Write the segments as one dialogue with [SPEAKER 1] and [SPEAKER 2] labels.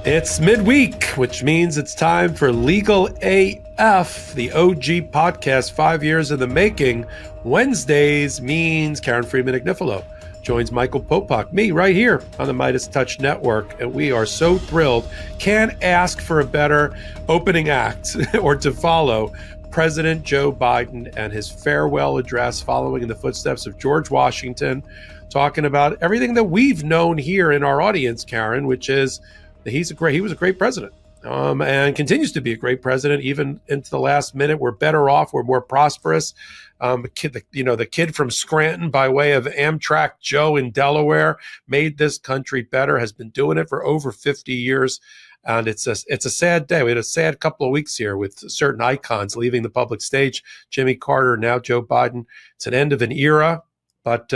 [SPEAKER 1] It's midweek, which means it's time for Legal AF, the OG podcast, 5 years in the making. Wednesdays means Karen Friedman Agnifilo joins Michael Popok, me right here on the Midas Touch Network. And we are so thrilled. Can't ask for a better opening act or to follow President Joe Biden and his farewell address following in the footsteps of George Washington, talking about everything that we've known here in our audience, Karen, which is he was a great president and continues to be a great president even into the last minute. We're better off. We're more prosperous. The kid from Scranton by way of Amtrak Joe in Delaware made this country better, has been doing it for over 50 years. And it's a sad day. We had a sad couple of weeks here with certain icons leaving the public stage. Jimmy Carter, now Joe Biden. It's an end of an era, but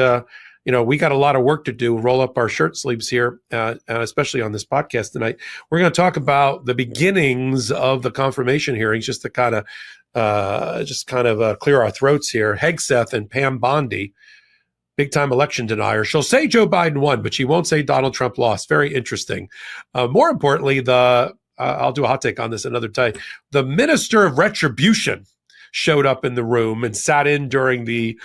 [SPEAKER 1] we got a lot of work to do. Roll up our shirt sleeves here, especially on this podcast tonight. We're going to talk about the beginnings of the confirmation hearings, just to kind of clear our throats here. Hegseth and Pam Bondi, big-time election denier. She'll say Joe Biden won, but she won't say Donald Trump lost. Very interesting. More importantly, I'll do a hot take on this another time. The Minister of Retribution showed up in the room and sat in during the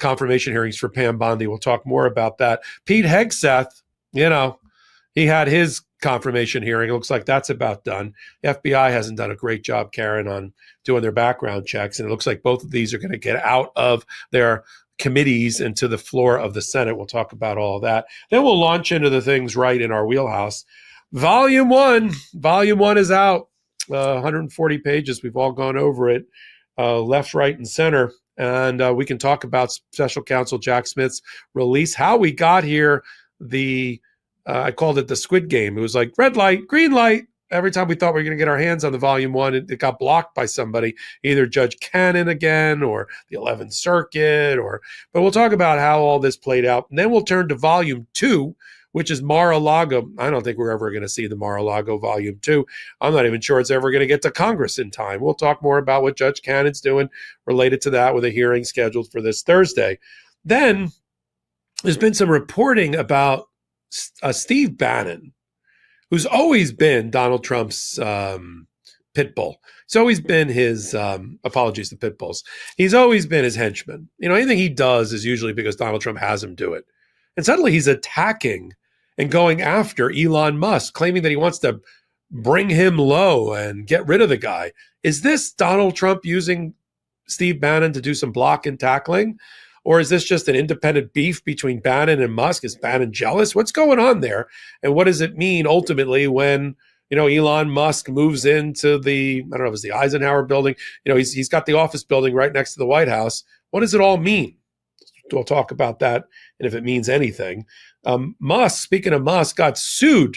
[SPEAKER 1] confirmation hearings for Pam Bondi. We'll talk more about that. Pete Hegseth, he had his confirmation hearing. It looks like that's about done. The FBI hasn't done a great job, Karen, on doing their background checks. And it looks like both of these are going to get out of their committees and to the floor of the Senate. We'll talk about all of that. Then we'll launch into the things right in our wheelhouse. Volume one is out. 140 pages. We've all gone over it, left, right, and center. And we can talk about Special Counsel Jack Smith's release, how we got here. I called it the Squid Game. It was like red light, green light. Every time we thought we were going to get our hands on the volume one, it got blocked by somebody, either Judge Cannon again or the 11th Circuit. But we'll talk about how all this played out. And then we'll turn to volume two, which is Mar-a-Lago. I don't think we're ever going to see the Mar-a-Lago volume two. I'm not even sure it's ever going to get to Congress in time. We'll talk more about what Judge Cannon's doing related to that with a hearing scheduled for this Thursday. Then there's been some reporting about Steve Bannon, who's always been Donald Trump's pit bull. It's always been his, apologies to pit bulls. He's always been his henchman. Anything he does is usually because Donald Trump has him do it. And suddenly he's attacking and going after Elon Musk, claiming that he wants to bring him low and get rid of the guy. Is this Donald Trump using Steve Bannon to do some block and tackling? Or is this just an independent beef between Bannon and Musk? Is Bannon jealous? What's going on there? And what does it mean ultimately when, Elon Musk moves into I don't know if it was the Eisenhower building. He's got the office building right next to the White House. What does it all mean? We'll talk about that and if it means anything. Musk, speaking of Musk, got sued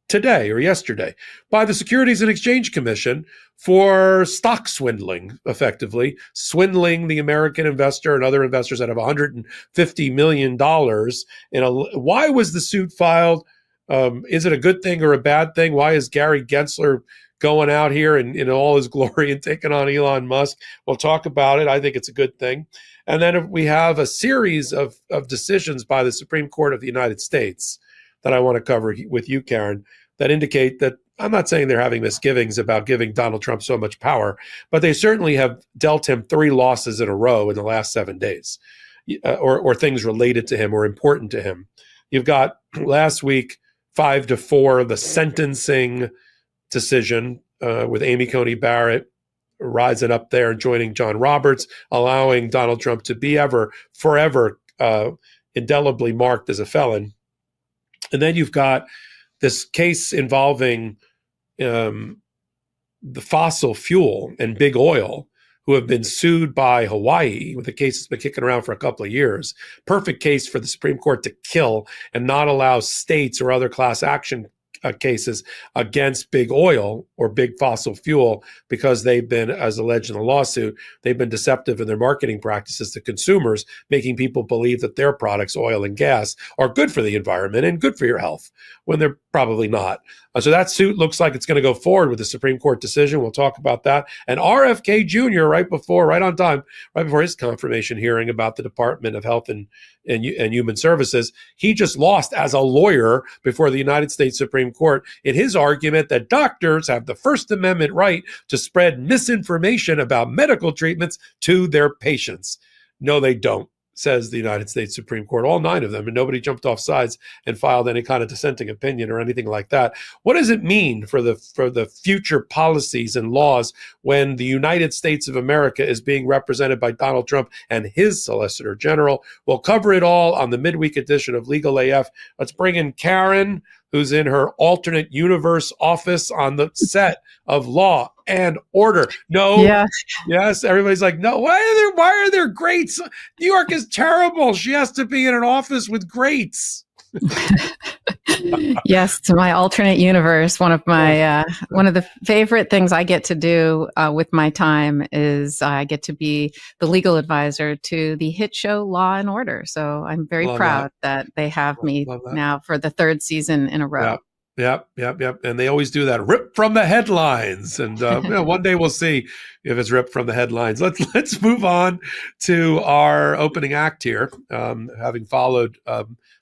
[SPEAKER 1] today or yesterday by the Securities and Exchange Commission for stock swindling, effectively swindling the American investor and other investors that have $150 million. Why was the suit filed? Is it a good thing or a bad thing? Why is Gary Gensler going out here in all his glory and taking on Elon Musk? We'll talk about it. I think it's a good thing. And then we have a series of decisions by the Supreme Court of the United States that I want to cover with you, Karen, that indicate that I'm not saying they're having misgivings about giving Donald Trump so much power, but they certainly have dealt him 3 losses in a row in the last 7 days, or things related to him or important to him. You've got last week 5-4, the sentencing decision with Amy Coney Barrett rising up there and joining John Roberts, allowing Donald Trump to be forever indelibly marked as a felon. And then you've got this case involving the fossil fuel and big oil, who have been sued by Hawaii, with the case that's been kicking around for a couple of years. Perfect case for the Supreme Court to kill and not allow states or other class action cases against big oil or big fossil fuel, because they've been, as alleged in the lawsuit, they've been deceptive in their marketing practices to consumers, making people believe that their products, oil and gas, are good for the environment and good for your health, when they're probably not. So that suit looks like it's going to go forward with the Supreme Court decision. We'll talk about that. And RFK Jr. right before his confirmation hearing about the Department of Health and and Human Services. He just lost as a lawyer before the United States Supreme Court in his argument that doctors have the First Amendment right to spread misinformation about medical treatments to their patients. No, they don't, says the United States Supreme Court, all 9 of them, and nobody jumped off sides and filed any kind of dissenting opinion or anything like that. What does it mean for the future policies and laws when the United States of America is being represented by Donald Trump and his Solicitor General? We'll cover it all on the midweek edition of Legal AF. Let's bring in Karen, who's in her alternate universe office on the set of Law and Order. No, yes, everybody's like, no, why are there greats? New York is terrible. She has to be in an office with greats.
[SPEAKER 2] Yes, to my alternate universe. One of the favorite things I get to do with my time is I get to be the legal advisor to the hit show Law and Order. So I'm very proud that they have me now for the 3rd season in a row.
[SPEAKER 1] Yep. And they always do that, rip from the headlines. And one day we'll see if it's ripped from the headlines. Let's move on to our opening act here. Having followed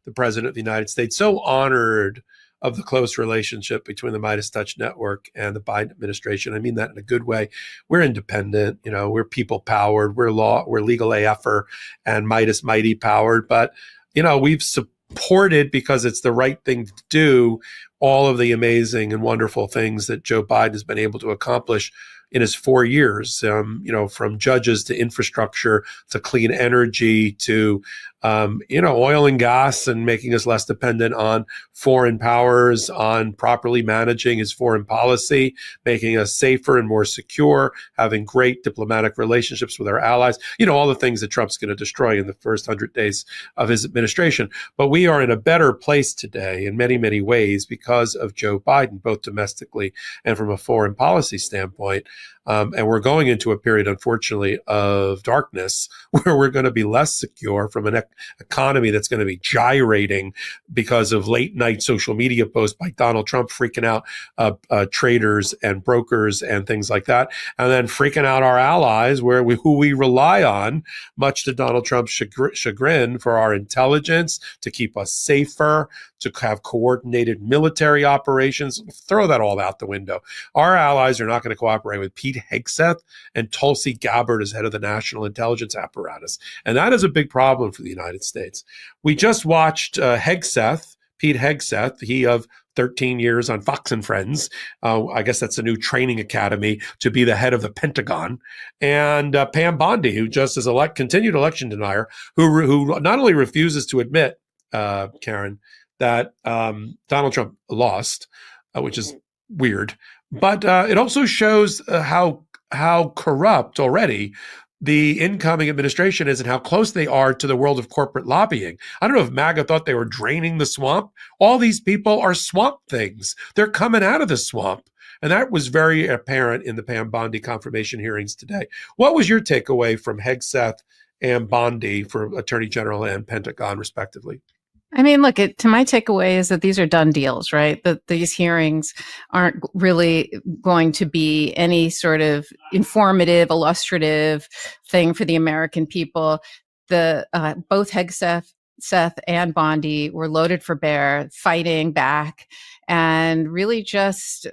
[SPEAKER 1] the President of the United States, so honored of the close relationship between the Midas Touch Network and the Biden administration. I mean that in a good way. We're independent, we're people powered, we're legal AFer and Midas mighty powered, but we've supported, because it's the right thing to do, all of the amazing and wonderful things that Joe Biden has been able to accomplish in his 4 years, from judges to infrastructure to clean energy to, oil and gas, and making us less dependent on foreign powers, on properly managing his foreign policy, making us safer and more secure, having great diplomatic relationships with our allies, all the things that Trump's going to destroy in the first 100 days of his administration. But we are in a better place today in many, many ways because of Joe Biden, both domestically and from a foreign policy standpoint. And we're going into a period, unfortunately, of darkness where we're going to be less secure from an economy that's going to be gyrating because of late night social media posts by Donald Trump freaking out traders and brokers and things like that. And then freaking out our allies who we rely on, much to Donald Trump's chagrin, for our intelligence, to keep us safer, to have coordinated military operations. Throw that all out the window. Our allies are not going to cooperate with Pete Hegseth and Tulsi Gabbard as head of the National Intelligence Apparatus. And that is a big problem for the United States. We just watched Pete Hegseth, he of 13 years on Fox and Friends. I guess that's a new training academy to be the head of the Pentagon. And Pam Bondi, who just is continued election denier, who not only refuses to admit, Karen, that Donald Trump lost, which is weird, but it also shows how corrupt already the incoming administration is and how close they are to the world of corporate lobbying. I don't know if MAGA thought they were draining the swamp. All these people are swamp things. They're coming out of the swamp. And that was very apparent in the Pam Bondi confirmation hearings today. What was your takeaway from Hegseth and Bondi for Attorney General and Pentagon, respectively?
[SPEAKER 2] I mean, look, to my takeaway is that these are done deals, right? That these hearings aren't really going to be any sort of informative, illustrative thing for the American people. Both Hegseth and Bondi were loaded for bear, fighting back, and really just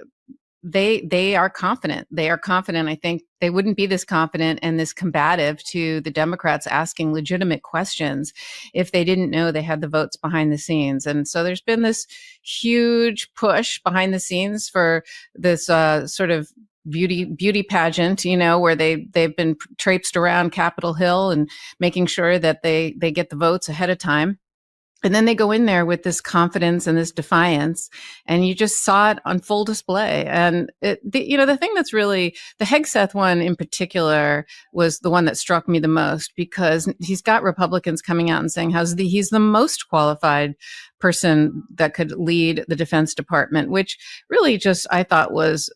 [SPEAKER 2] they are confident. They are confident. I think they wouldn't be this confident and this combative to the Democrats asking legitimate questions if they didn't know they had the votes behind the scenes. And so there's been this huge push behind the scenes for this sort of beauty pageant, where they've been traipsed around Capitol Hill and making sure that they get the votes ahead of time. And then they go in there with this confidence and this defiance, and you just saw it on full display. And the thing that's really, the Hegseth one in particular was the one that struck me the most, because he's got Republicans coming out and saying he's the most qualified person that could lead the Defense Department, which really just, I thought, was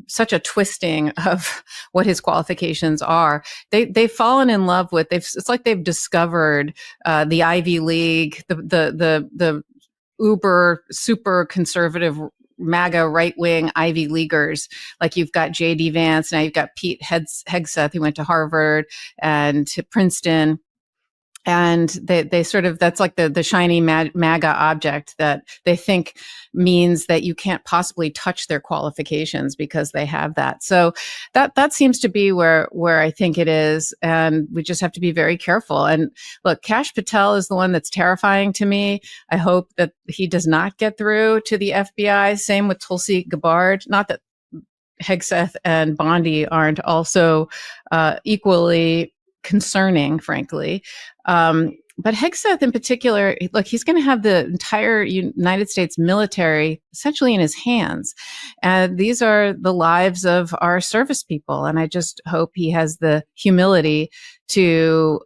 [SPEAKER 2] such a twisting of what his qualifications are. They've fallen in love with, it's like they've discovered the Ivy League, the uber super conservative MAGA right-wing Ivy Leaguers. Like you've got J.D. Vance, now you've got Pete Hegseth, who went to Harvard and to Princeton. And they sort of, that's like the shiny MAGA object that they think means that you can't possibly touch their qualifications because they have that. So that seems to be where I think it is. And we just have to be very careful. And look, Kash Patel is the one that's terrifying to me. I hope that he does not get through to the FBI. Same with Tulsi Gabbard. Not that Hegseth and Bondi aren't also equally concerning, frankly. But Hegseth in particular, look, he's going to have the entire United States military essentially in his hands. And these are the lives of our service people. And I just hope he has the humility to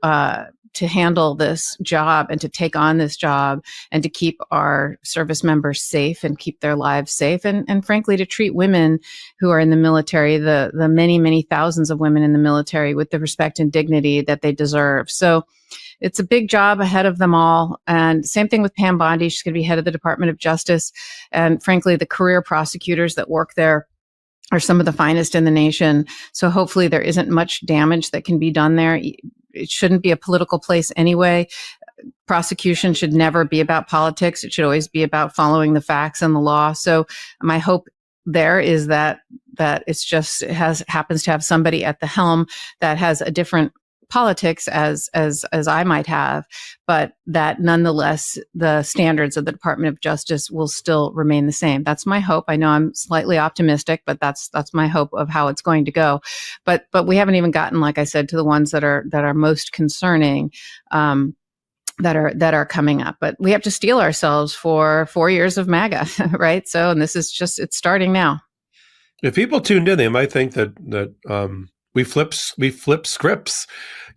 [SPEAKER 2] handle this job and to take on this job and to keep our service members safe and keep their lives safe. And frankly, to treat women who are in the military, the many, many thousands of women in the military, with the respect and dignity that they deserve. So it's a big job ahead of them all. And same thing with Pam Bondi. She's going to be head of the Department of Justice. And frankly, the career prosecutors that work there are some of the finest in the nation. So hopefully there isn't much damage that can be done there. It shouldn't be a political place anyway. Prosecution should never be about politics. It should always be about following the facts and the law. So my hope there is that it's just, happens to have somebody at the helm that has a different politics as I might have, but that nonetheless the standards of the Department of Justice will still remain the same. That's my hope. I know I'm slightly optimistic, but that's my hope of how it's going to go. But we haven't even gotten, like I said, to the ones that are most concerning. That are coming up, but we have to steel ourselves for 4 years of MAGA, right? So, and this is just, it's starting now.
[SPEAKER 1] If people tuned in, they might think that we flip scripts.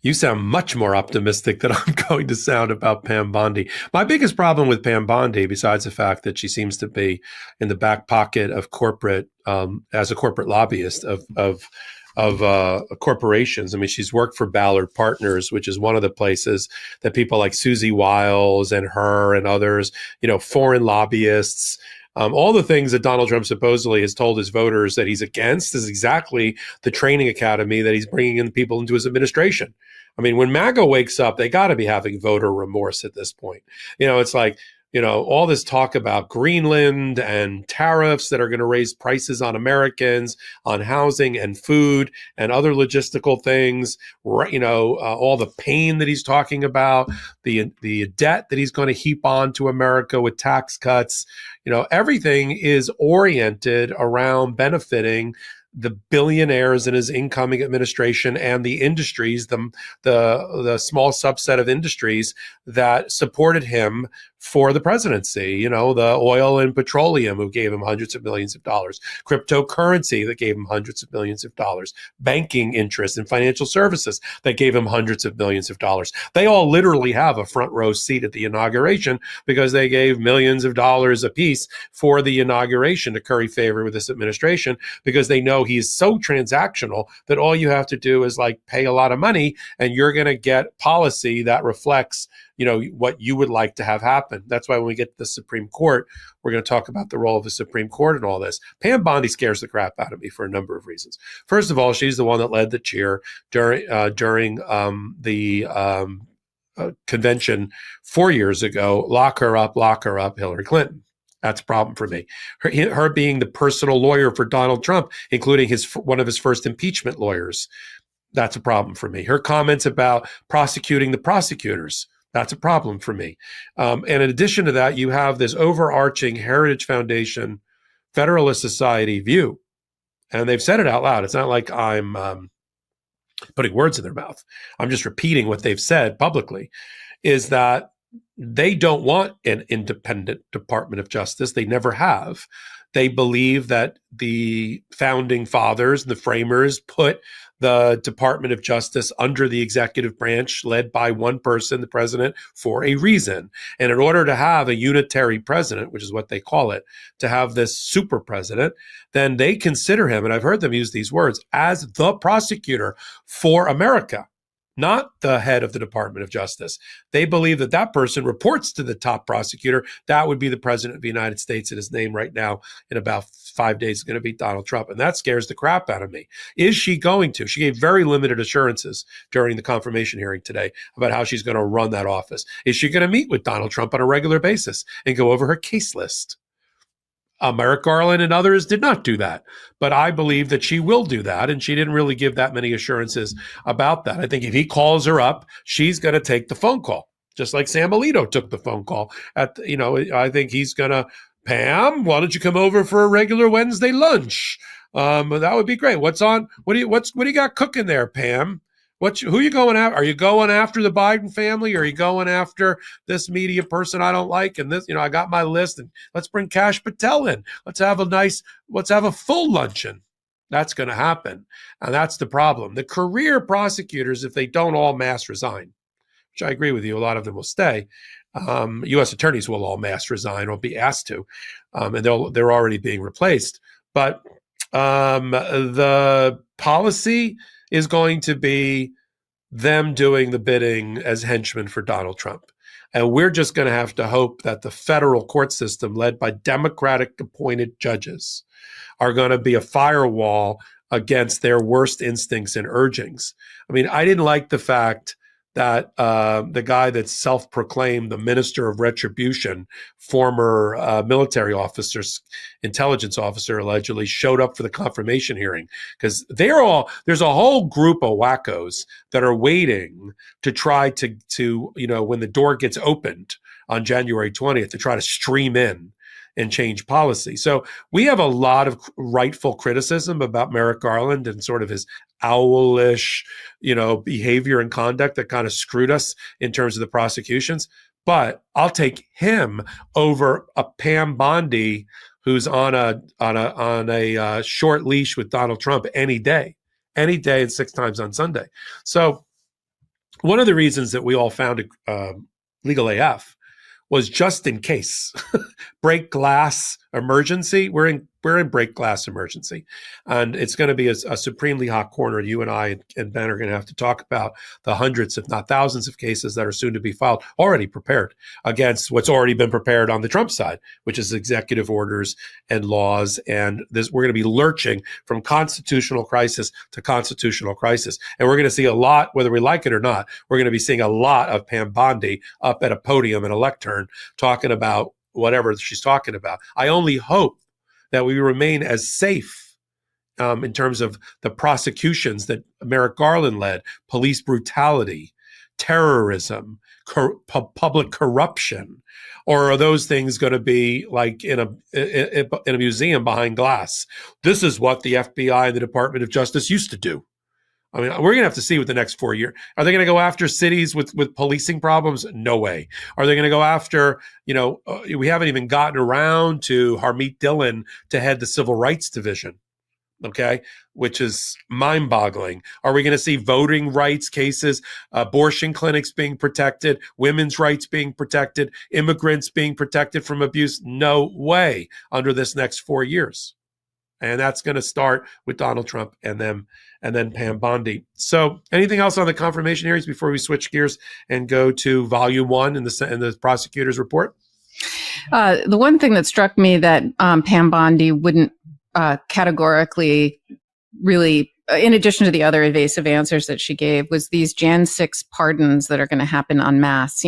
[SPEAKER 1] You sound much more optimistic than I'm going to sound about Pam Bondi. My biggest problem with Pam Bondi, besides the fact that she seems to be in the back pocket of corporate, as a corporate lobbyist of corporations. I mean, she's worked for Ballard Partners, which is one of the places that people like Susie Wiles and her and others, foreign lobbyists, all the things that Donald Trump supposedly has told his voters that he's against is exactly the training academy that he's bringing in people into his administration. I mean, when MAGA wakes up, they got to be having voter remorse at this point. It's like, all this talk about Greenland and tariffs that are going to raise prices on Americans, on housing and food and other logistical things, all the pain that he's talking about, the debt that he's going to heap on to America with tax cuts. Everything is oriented around benefiting the billionaires in his incoming administration and the industries, the small subset of industries that supported him for the presidency, the oil and petroleum who gave him hundreds of millions of dollars, cryptocurrency that gave him hundreds of millions of dollars, banking interests and financial services that gave him hundreds of millions of dollars. They all literally have a front row seat at the inauguration because they gave millions of dollars apiece for the inauguration to curry favor with this administration, because they know he's so transactional that all you have to do is pay a lot of money and you're going to get policy that reflects what you would like to have happen. That's why when we get to the Supreme Court, we're going to talk about the role of the Supreme Court and all this. Pam Bondi scares the crap out of me for a number of reasons. First of all, she's the one that led the cheer during the convention 4 years ago. Lock her up, Hillary Clinton. That's a problem for me. Her being the personal lawyer for Donald Trump, including one of his first impeachment lawyers. That's a problem for me. Her comments about prosecuting the prosecutors. That's a problem for me. And in addition to that, you have this overarching Heritage Foundation, Federalist Society view. And they've said it out loud. It's not like I'm putting words in their mouth. I'm just repeating what they've said publicly, is that they don't want an independent Department of Justice. They never have. They believe that the founding fathers and the framers put the Department of Justice under the executive branch led by one person, the president, for a reason. And in order to have a unitary president, which is what they call it, to have this super president, then they consider him, and I've heard them use these words, as the prosecutor for America, not the head of the Department of Justice. They believe that that person reports to the top prosecutor. That would be the president of the United States, and his name right now in about 5 days is going to be Donald Trump. And that scares the crap out of me. Is she going to? She gave very limited assurances during the confirmation hearing today about how she's going to run that office. Is she going to meet with Donald Trump on a regular basis and go over her case list? Merrick Garland and others did not do that, but I believe that she will do that, and she didn't really give that many assurances about that. I think if he calls her up, she's going to take the phone call, just like Sam Alito took the phone call. I think he's going to, Pam, why don't you come over for a regular Wednesday lunch? That would be great. What's on? What do you got cooking there, Pam? Who are you going after? Are you going after the Biden family? Or are you going after this media person I don't like? And this, I got my list, and let's bring Kash Patel in. Let's have a full luncheon. That's going to happen. And that's the problem. The career prosecutors, if they don't all mass resign, which I agree with you, a lot of them will stay. U.S. attorneys will all mass resign or be asked to, and they're already being replaced. But the policy is going to be them doing the bidding as henchmen for Donald Trump. And we're just going to have to hope that the federal court system, led by Democratic appointed judges, are going to be a firewall against their worst instincts and urgings. I mean, I didn't like the fact that the guy that's self-proclaimed the minister of retribution, former military officer, intelligence officer, allegedly showed up for the confirmation hearing, because there's a whole group of wackos that are waiting to try to when the door gets opened on January 20th, to try to stream in and change policy. So we have a lot of rightful criticism about Merrick Garland and sort of his owlish, behavior and conduct that kind of screwed us in terms of the prosecutions. But I'll take him over a Pam Bondi who's on a short leash with Donald Trump any day, and 6 times on Sunday. So one of the reasons that we all founded Legal AF was just in case. Break glass emergency. We're in break glass emergency. And it's going to be a supremely hot corner. You and I and Ben are going to have to talk about the hundreds, if not thousands, of cases that are soon to be filed, already prepared, against what's already been prepared on the Trump side, which is executive orders and laws. And we're going to be lurching from constitutional crisis to constitutional crisis. And we're going to see a lot, whether we like it or not, we're going to be seeing a lot of Pam Bondi up at a podium and a lectern talking about whatever she's talking about. I only hope that we remain as safe in terms of the prosecutions that Merrick Garland led, police brutality, terrorism, public corruption, or are those things going to be like in a museum behind glass? This is what the FBI and the Department of Justice used to do. I mean, we're going to have to see with the next 4 years. Are they going to go after cities with policing problems? No way. Are they going to go after, we haven't even gotten around to Harmeet Dillon to head the Civil Rights Division, okay, which is mind-boggling. Are we going to see voting rights cases, abortion clinics being protected, women's rights being protected, immigrants being protected from abuse? No way under this next 4 years. And that's going to start with Donald Trump and then Pam Bondi. So anything else on the confirmation hearings before we switch gears and go to volume 1 in the prosecutor's report?
[SPEAKER 2] The one thing that struck me that Pam Bondi wouldn't categorically really, in addition to the other evasive answers that she gave, was these Jan 6 pardons that are going to happen en masse.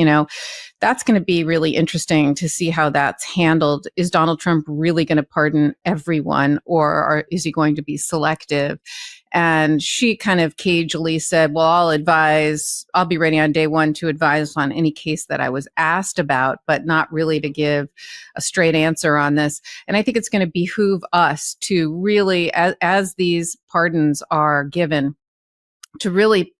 [SPEAKER 2] That's going to be really interesting to see how that's handled. Is Donald Trump really going to pardon everyone, or is he going to be selective? And she kind of cagily said, well, I'll be ready on day 1 to advise on any case that I was asked about, but not really to give a straight answer on this. And I think it's going to behoove us to really, as these pardons are given, to really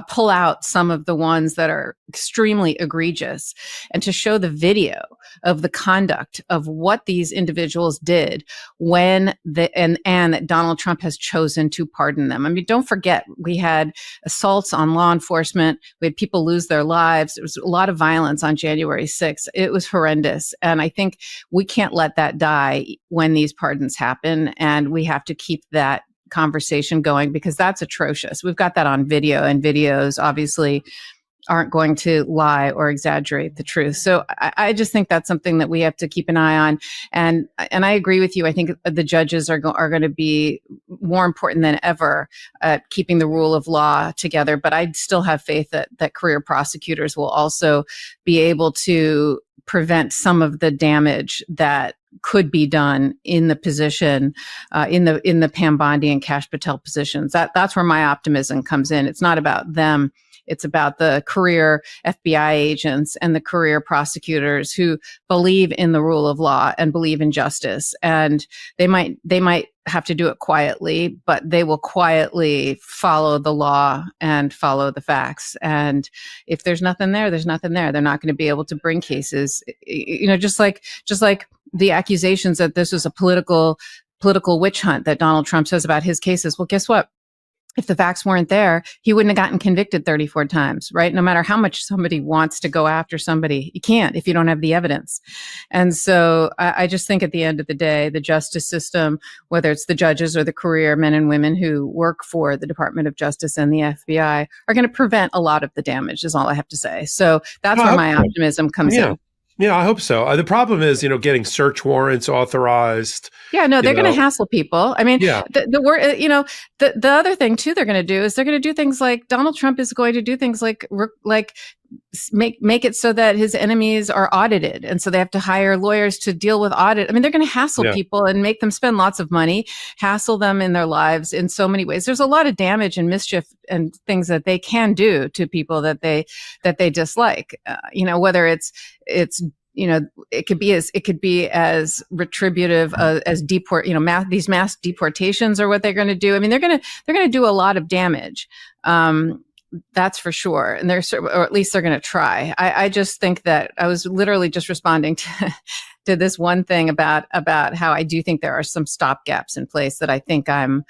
[SPEAKER 2] pull out some of the ones that are extremely egregious, and to show the video of the conduct of what these individuals did when and that Donald Trump has chosen to pardon them. I mean, don't forget, we had assaults on law enforcement. We had people lose their lives. There was a lot of violence on January 6th. It was horrendous. And I think we can't let that die when these pardons happen. And we have to keep that conversation going, because that's atrocious. We've got that on video, and videos obviously aren't going to lie or exaggerate the truth. So I just think that's something that we have to keep an eye on. And I agree with you. I think the judges are going to be more important than ever at keeping the rule of law together. But I still have faith that career prosecutors will also be able to prevent some of the damage that could be done in the position, in the Pam Bondi and Kash Patel positions. That's where my optimism comes in. It's not about them. It's about the career FBI agents and the career prosecutors who believe in the rule of law and believe in justice. And they might have to do it quietly, but they will quietly follow the law and follow the facts. And if there's nothing there, there's nothing there. They're not going to be able to bring cases, just like the accusations that this was a political witch hunt that Donald Trump says about his cases. Well, guess what? If the facts weren't there, he wouldn't have gotten convicted 34 times, right? No matter how much somebody wants to go after somebody, you can't if you don't have the evidence. And so I just think at the end of the day, the justice system, whether it's the judges or the career men and women who work for the Department of Justice and the FBI, are going to prevent a lot of the damage, is all I have to say. So that's where my optimism comes in.
[SPEAKER 1] Yeah, I hope so. The problem is, getting search warrants authorized.
[SPEAKER 2] Yeah, no, they're going to hassle people. I mean, the other thing too they're going to do is they're going to do things like Donald Trump is going to do things like make it so that his enemies are audited, and so they have to hire lawyers to deal with audit. I mean, they're going to hassle people and make them spend lots of money, hassle them in their lives in so many ways. There's a lot of damage and mischief and things that they can do to people that they dislike. Whether it's it could be as retributive as these mass deportations are what they're going to do. I mean, they're going to do a lot of damage. That's for sure. And or at least they're going to try. I just think that I was literally just responding to this one thing about how I do think there are some stopgaps in place that I think I'm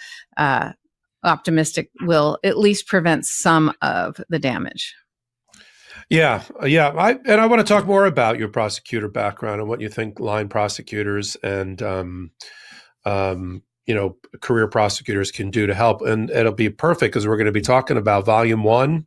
[SPEAKER 2] optimistic will at least prevent some of the damage.
[SPEAKER 1] Yeah. I want to talk more about your prosecutor background and what you think line prosecutors and career prosecutors can do to help. And it'll be perfect because we're going to be talking about Volume 1,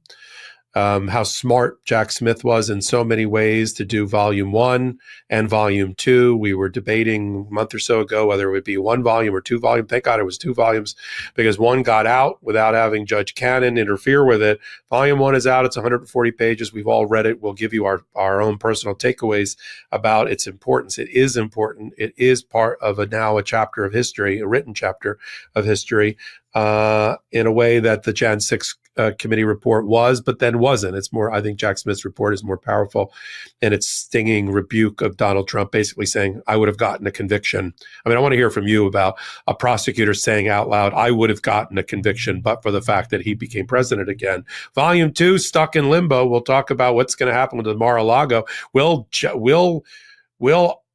[SPEAKER 1] how smart Jack Smith was in so many ways to do Volume 1 and Volume 2. We were debating a month or so ago whether it would be 1 volume or 2 volume. Thank God it was 2 volumes because 1 got out without having Judge Cannon interfere with it. Volume 1 is out. It's 140 pages. We've all read it. We'll give you our own personal takeaways about its importance. It is important. It is part of a chapter of history, a written chapter of history, in a way that the Jan 6 committee report was, but then wasn't. It's more, I think Jack Smith's report is more powerful in its stinging rebuke of Donald Trump, basically saying, I would have gotten a conviction. I mean, I want to hear from you about a prosecutor saying out loud, I would have gotten a conviction, but for the fact that he became president again. Volume 2, stuck in limbo. We'll talk about what's going to happen with the Mar-a-Lago.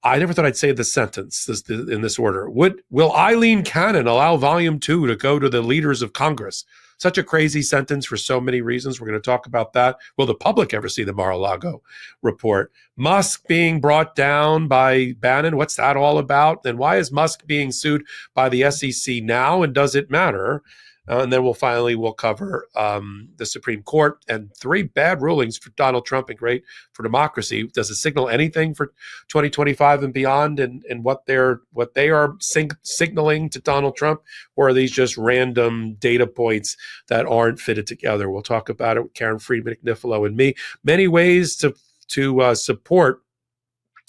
[SPEAKER 1] I never thought I'd say this sentence in this order. Will Eileen Cannon allow Volume 2 to go to the leaders of Congress? Such a crazy sentence for so many reasons. We're going to talk about that. Will the public ever see the Mar-a-Lago report? Musk being brought down by Bannon. What's that all about? And why is Musk being sued by the SEC now? And does it matter? And then we'll cover the Supreme Court and 3 bad rulings for Donald Trump and great for democracy. Does it signal anything for 2025 and beyond and what they are signaling to Donald Trump? Or are these just random data points that aren't fitted together? We'll talk about it with Karen Friedman, Agnifilo, and me. Many ways to support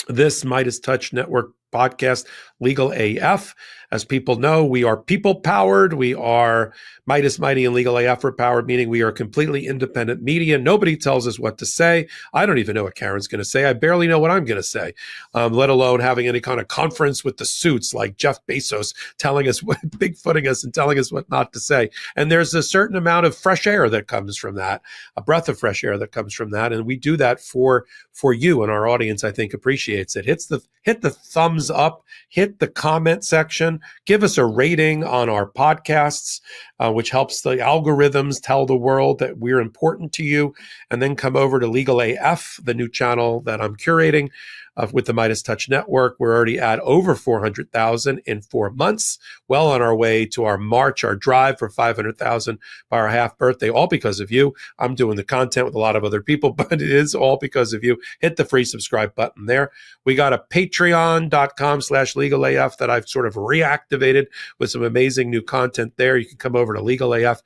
[SPEAKER 1] this Midas Touch Network podcast, Legal AF. As people know, we are people-powered. We are Midas Mighty and Legal AF are powered, meaning we are completely independent media. Nobody tells us what to say. I don't even know what Karen's going to say. I barely know what I'm going to say, let alone having any kind of conference with the suits like Jeff Bezos telling us what, bigfooting us and telling us what not to say. And there's a certain amount of fresh air that comes from that, a breath of fresh air that comes from that. And we do that for you, and our audience, I think, appreciates it. Hit the thumbs up, hit the comment section, give us a rating on our podcasts, which helps the algorithms tell the world that we're important to you, and then come over to Legal AF, the new channel that I'm curating, with the Midas Touch Network. We're already at over 400,000 in 4 months, well on our way to our March, our drive for 500,000 by our half birthday, all because of you. I'm doing the content with a lot of other people, but it is all because of you. Hit the free subscribe button there. We got a patreon.com/legalaf that I've sort of reactivated with some amazing new content there. You can come over to legalaf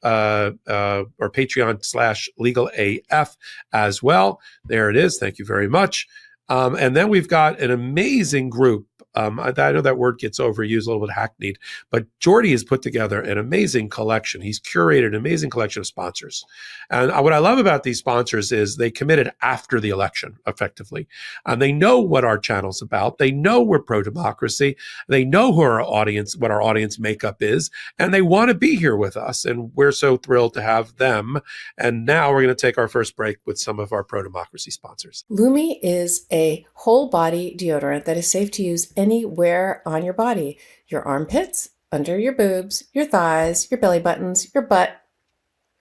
[SPEAKER 1] or Patreon/legalaf as well. There it is. Thank you very much. And then we've got an amazing group. I know that word gets overused, a little bit hackneyed, but Jordy has put together an amazing collection. He's curated an amazing collection of sponsors. And what I love about these sponsors is they committed after the election, effectively. And they know what our channel's about. They know we're pro-democracy. They know who our audience, what our audience makeup is, and they want to be here with us. And we're so thrilled to have them. And now we're going to take our first break with some of our pro-democracy sponsors.
[SPEAKER 3] Lumi is a whole body deodorant that is safe to use anywhere on your body. Your armpits, under your boobs, your thighs, your belly buttons, your butt,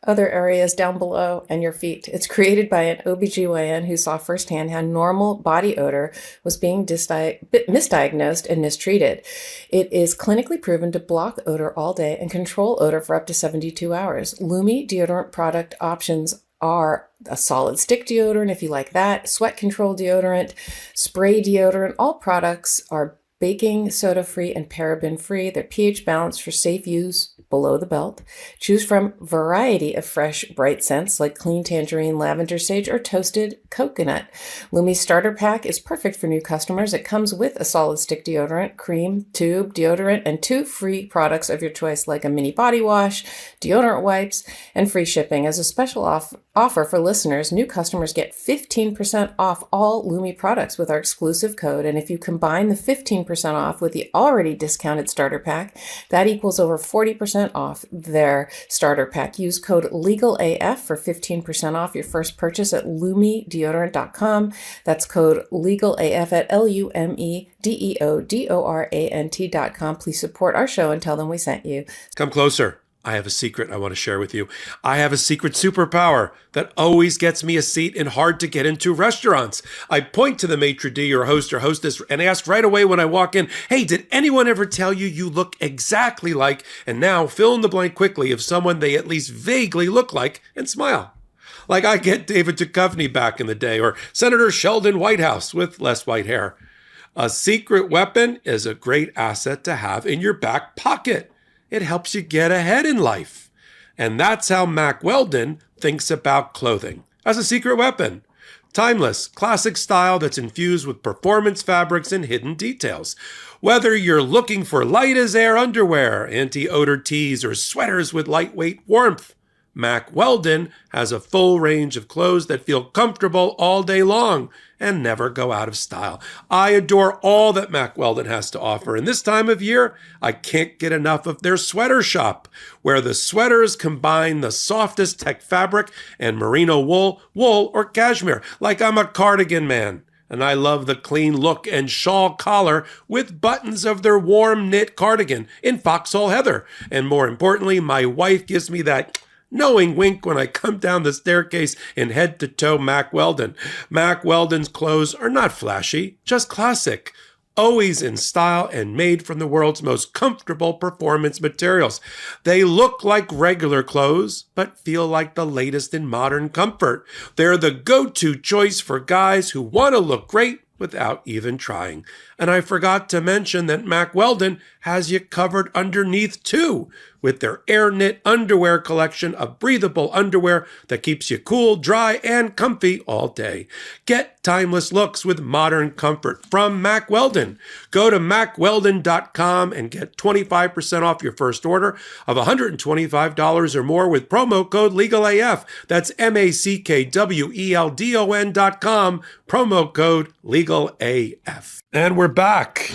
[SPEAKER 3] other areas down below, and your feet. It's created by an OBGYN who saw firsthand how normal body odor was being misdiagnosed and mistreated. It is clinically proven to block odor all day and control odor for up to 72 hours. Lumi deodorant product options are a solid stick deodorant, if you like that, sweat control deodorant, spray deodorant. All products are baking soda free and paraben free. They're pH balanced for safe use below the belt. Choose from a variety of fresh, bright scents like clean tangerine, lavender, sage, or toasted coconut. Lumi's starter pack is perfect for new customers. It comes with a solid stick deodorant, cream, tube, deodorant, and 2 free products of your choice like a mini body wash, deodorant wipes, and free shipping. As a special offer for listeners, new customers get 15% off all Lumi products with our exclusive code. And if you combine the 15% off with the already discounted starter pack, that equals over 40% off their starter pack. Use code LEGALAF for 15% off your first purchase at lumideodorant.com. That's code LEGALAF at LUMEDEODORANT.com. Please support our show and tell them we sent you.
[SPEAKER 1] Come closer. I have a secret I want to share with you. I have a secret superpower that always gets me a seat in hard to get into restaurants. I point to the maitre d' or host or hostess and ask right away when I walk in, hey, did anyone ever tell you you look exactly like, and now fill in the blank quickly of someone they at least vaguely look like, and smile. Like I get David Duchovny back in the day, or Senator Sheldon Whitehouse with less white hair. A secret weapon is a great asset to have in your back pocket. It helps you get ahead in life. And that's how Mack Weldon thinks about clothing, as a secret weapon. Timeless, classic style that's infused with performance fabrics and hidden details. Whether you're looking for light as air underwear, anti-odor tees, or sweaters with lightweight warmth, Mack Weldon has a full range of clothes that feel comfortable all day long and never go out of style. I adore all that Mack Weldon has to offer. And this time of year, I can't get enough of their sweater shop, where the sweaters combine the softest tech fabric and merino wool or cashmere, like I'm a cardigan man. And I love the clean look and shawl collar with buttons of their warm knit cardigan in foxhole heather. And more importantly, my wife gives me that knowing wink when I come down the staircase in head-to-toe Mack Weldon. Mack Weldon's clothes are not flashy, just classic, always in style and made from the world's most comfortable performance materials. They look like regular clothes, but feel like the latest in modern comfort. They're the go-to choice for guys who want to look great without even trying. And I forgot to mention that Mack Weldon has you covered underneath too, with their air knit underwear collection of breathable underwear that keeps you cool, dry, and comfy all day. Get timeless looks with modern comfort from Mack Weldon. Go to MackWeldon.com and get 25% off your first order of $125 or more with promo code LEGALAF. That's MackWeldon.com, promo code LEGALAF. And we're back.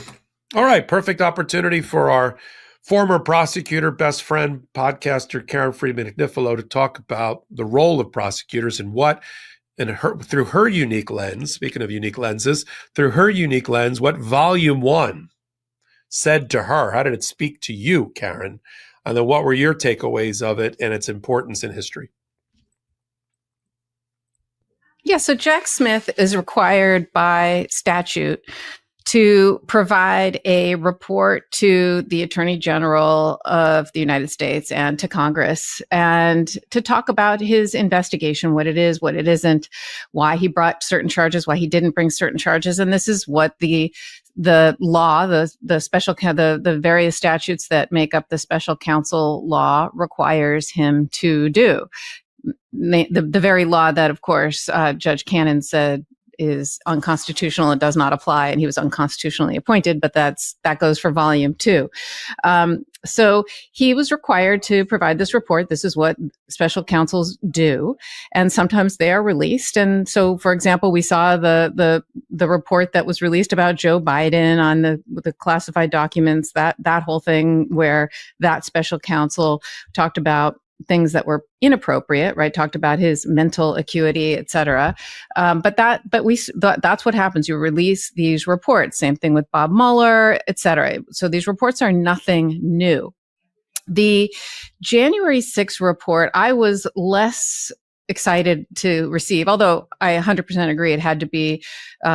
[SPEAKER 1] All right, perfect opportunity for our former prosecutor, best friend, podcaster, Karen Friedman Agnifilo, to talk about the role of prosecutors and what, through her unique lens, speaking of unique lenses, through her unique lens, what Volume 1 said to her. How did it speak to you, Karen? And then what were your takeaways of it and its importance in history?
[SPEAKER 2] Yeah, so Jack Smith is required by statute to provide a report to the Attorney General of the United States and to Congress, and to talk about his investigation, what it is, what it isn't, why he brought certain charges, why he didn't bring certain charges. And this is what the law, the various statutes that make up the special counsel law requires him to do. The very law that, of course, Judge Cannon said is unconstitutional and does not apply, and he was unconstitutionally appointed, but that goes for volume 2. So he was required to provide this report. This is what special counsels do, and sometimes they are released. And so, for example, we saw the report that was released about Joe Biden on the classified documents, that whole thing where that special counsel talked about things that were inappropriate, right? Talked about his mental acuity, et cetera. But that's what happens. You release these reports. Same thing with Bob Mueller, et cetera. So these reports are nothing new. The January 6th report, I was less excited to receive, although I 100% agree it had to be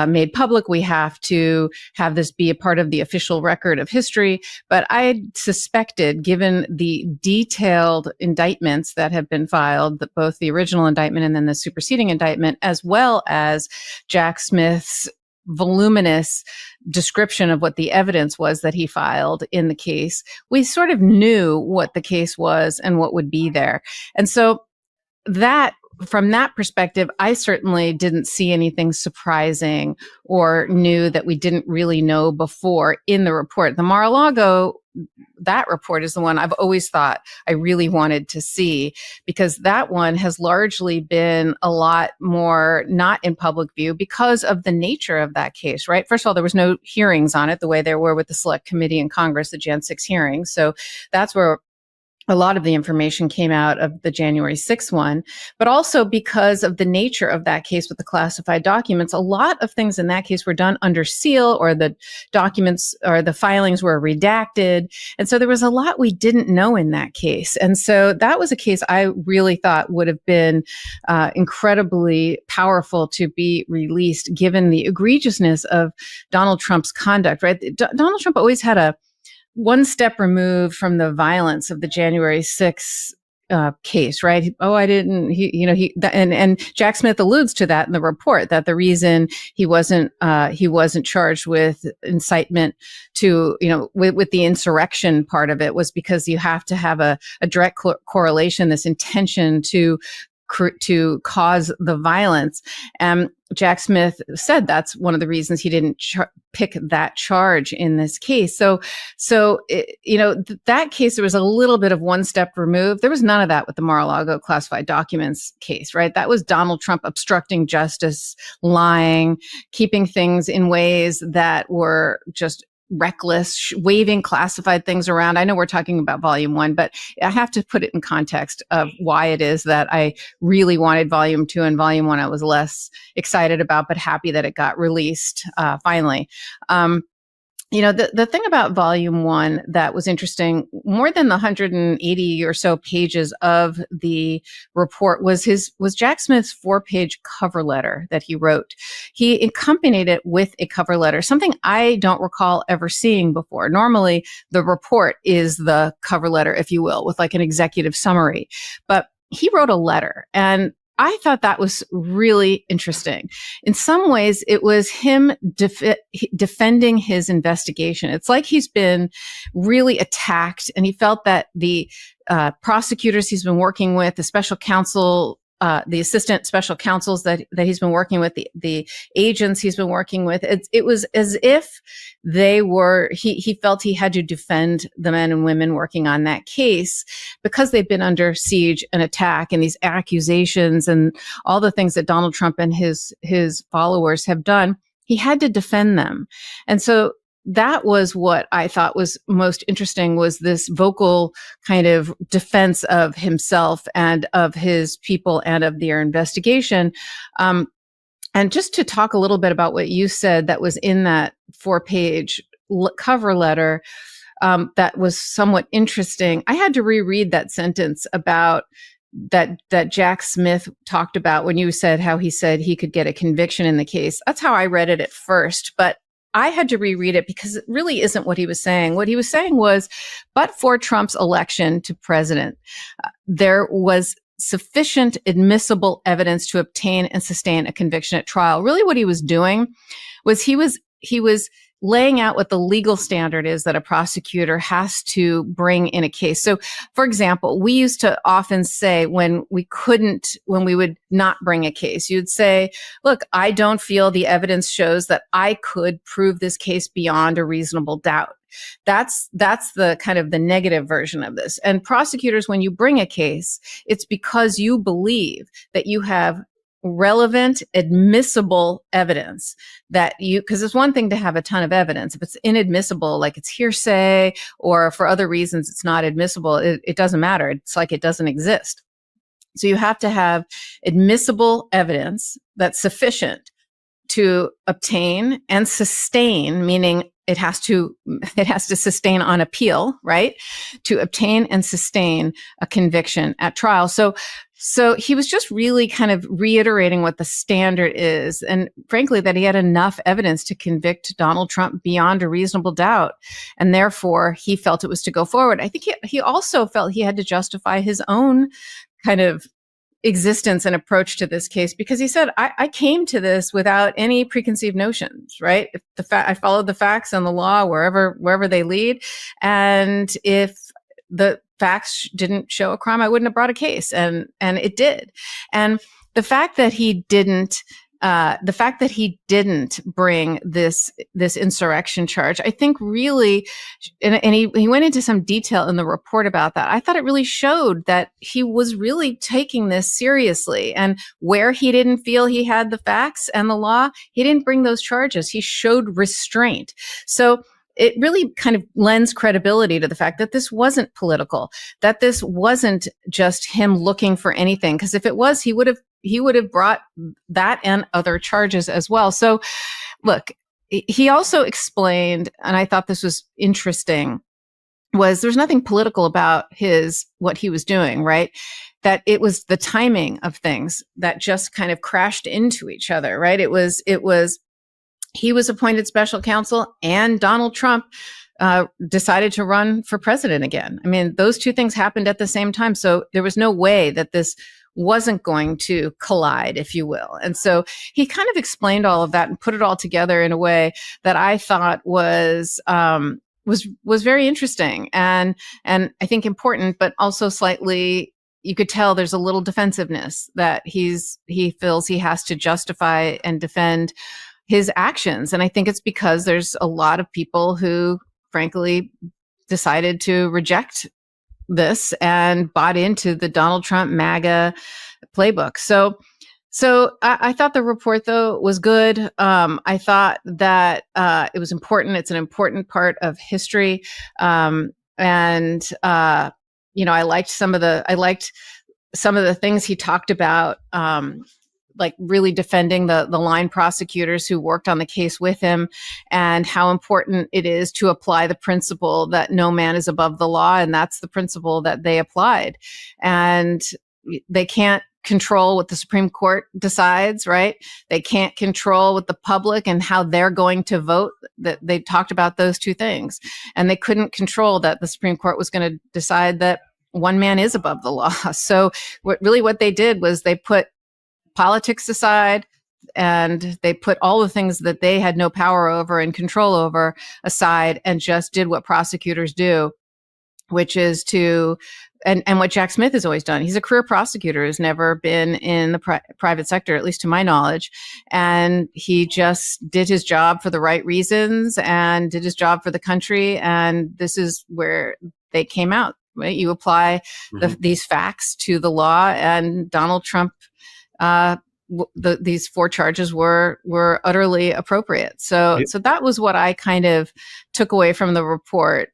[SPEAKER 2] made public. We have to have this be a part of the official record of history. But I suspected, given the detailed indictments that have been filed, both the original indictment and then the superseding indictment, as well as Jack Smith's voluminous description of what the evidence was that he filed in the case, we sort of knew what the case was and what would be there. And so from that perspective, I certainly didn't see anything surprising or new that we didn't really know before in the report. The Mar-a-Lago, that report is the one I've always thought I really wanted to see, because that one has largely been a lot more not in public view because of the nature of that case, right? First of all, there was no hearings on it the way there were with the Select Committee in Congress, the Jan 6 hearings. So that's where a lot of the information came out of the January 6th one, but also because of the nature of that case with the classified documents. A lot of things in that case were done under seal, or the documents or the filings were redacted. And so there was a lot we didn't know in that case. And so that was a case I really thought would have been incredibly powerful to be released, given the egregiousness of Donald Trump's conduct, right? Donald Trump always had a one step removed from the violence of the January 6th case, right? Oh, I didn't, and Jack Smith alludes to that in the report, that the reason he wasn't charged with incitement to, with the insurrection part of it, was because you have to have a direct correlation, this intention to cause the violence. Jack Smith said that's one of the reasons he didn't pick that charge in this case. So that case, there was a little bit of one step removed. There was none of that with the Mar-a-Lago classified documents case, right? That was Donald Trump obstructing justice, lying, keeping things in ways that were just reckless, waving classified things around. I know we're talking about volume 1, but I have to put it in context of why it is that I really wanted volume 2, and volume 1 I was less excited about, but happy that it got released finally. The thing about volume 1 that was interesting, more than the 180 or so pages of the report, was Jack Smith's 4-page cover letter that he wrote. He accompanied it with a cover letter, something I don't recall ever seeing before. Normally, the report is the cover letter, if you will, with like an executive summary. But he wrote a letter, and I thought that was really interesting. In some ways, it was him defending his investigation. It's like he's been really attacked, and he felt that the prosecutors he's been working with, the special counsel, the assistant special counsels that he's been working with, the agents he's been working with, it was as if he felt he had to defend the men and women working on that case because they've been under siege and attack, and these accusations and all the things that Donald Trump and his followers have done. He had to defend them. And so that was what I thought was most interesting, was this vocal kind of defense of himself and of his people and of their investigation. And just to talk a little bit about what you said that was in that 4-page cover letter, that was somewhat interesting. I had to reread that sentence about that Jack Smith talked about when you said how he said he could get a conviction in the case. That's how I read it at first, but I had to reread it because it really isn't what he was saying. What he was saying was, but for Trump's election to president, there was sufficient admissible evidence to obtain and sustain a conviction at trial. Really what he was doing was he was laying out what the legal standard is that a prosecutor has to bring in a case. So, for example, we used to often say when we would not bring a case, you'd say, look, I don't feel the evidence shows that I could prove this case beyond a reasonable doubt. That's the kind of the negative version of this. And prosecutors, when you bring a case, it's because you believe that you have relevant, admissible evidence because it's one thing to have a ton of evidence. If it's inadmissible, like it's hearsay or for other reasons it's not admissible, it doesn't matter. It's like it doesn't exist. So you have to have admissible evidence that's sufficient to obtain and sustain, meaning it has to sustain on appeal, right? To obtain and sustain a conviction at trial. So he was just really kind of reiterating what the standard is. And frankly, that he had enough evidence to convict Donald Trump beyond a reasonable doubt. And therefore, he felt it was to go forward. I think he also felt he had to justify his own kind of existence and approach to this case, because he said, I came to this without any preconceived notions, right? If I followed the facts and the law wherever they lead. And if the facts didn't show a crime, I wouldn't have brought a case. And it did. And the fact that he didn't bring this insurrection charge, I think really, and he went into some detail in the report about that. I thought it really showed that he was really taking this seriously, and where he didn't feel he had the facts and the law, he didn't bring those charges. He showed restraint. So it really kind of lends credibility to the fact that this wasn't political, that this wasn't just him looking for anything. Because if it was, he would have brought that and other charges as well. So look, he also explained, and I thought this was interesting, was there's nothing political about what he was doing, right? That it was the timing of things that just kind of crashed into each other, right? It was he was appointed special counsel, and Donald Trump decided to run for president again. I mean, those two things happened at the same time. So there was no way that this wasn't going to collide, if you will. And so he kind of explained all of that and put it all together in a way that I thought was very interesting and I think important, but also slightly, you could tell there's a little defensiveness that he feels he has to justify and defend his actions. And I think it's because there's a lot of people who, frankly, decided to reject this and bought into the Donald Trump MAGA playbook. So I thought the report, though, was good. I thought that it was important. It's an important part of history. I liked some of the things he talked about, like really defending the line prosecutors who worked on the case with him, and how important it is to apply the principle that no man is above the law. And that's the principle that they applied. And they can't control what the Supreme Court decides, right? They can't control what the public and how they're going to vote. That they talked about those two things. And they couldn't control that the Supreme Court was going to decide that one man is above the law. So what they did was they put politics aside, and they put all the things that they had no power over and control over aside, and just did what prosecutors do, which is and what Jack Smith has always done. He's a career prosecutor who's never been in the private sector, at least to my knowledge. And he just did his job for the right reasons and did his job for the country. And this is where they came out, right? You apply these facts to the law, and Donald Trump, these 4 charges were utterly appropriate. So that was what I kind of took away from the report.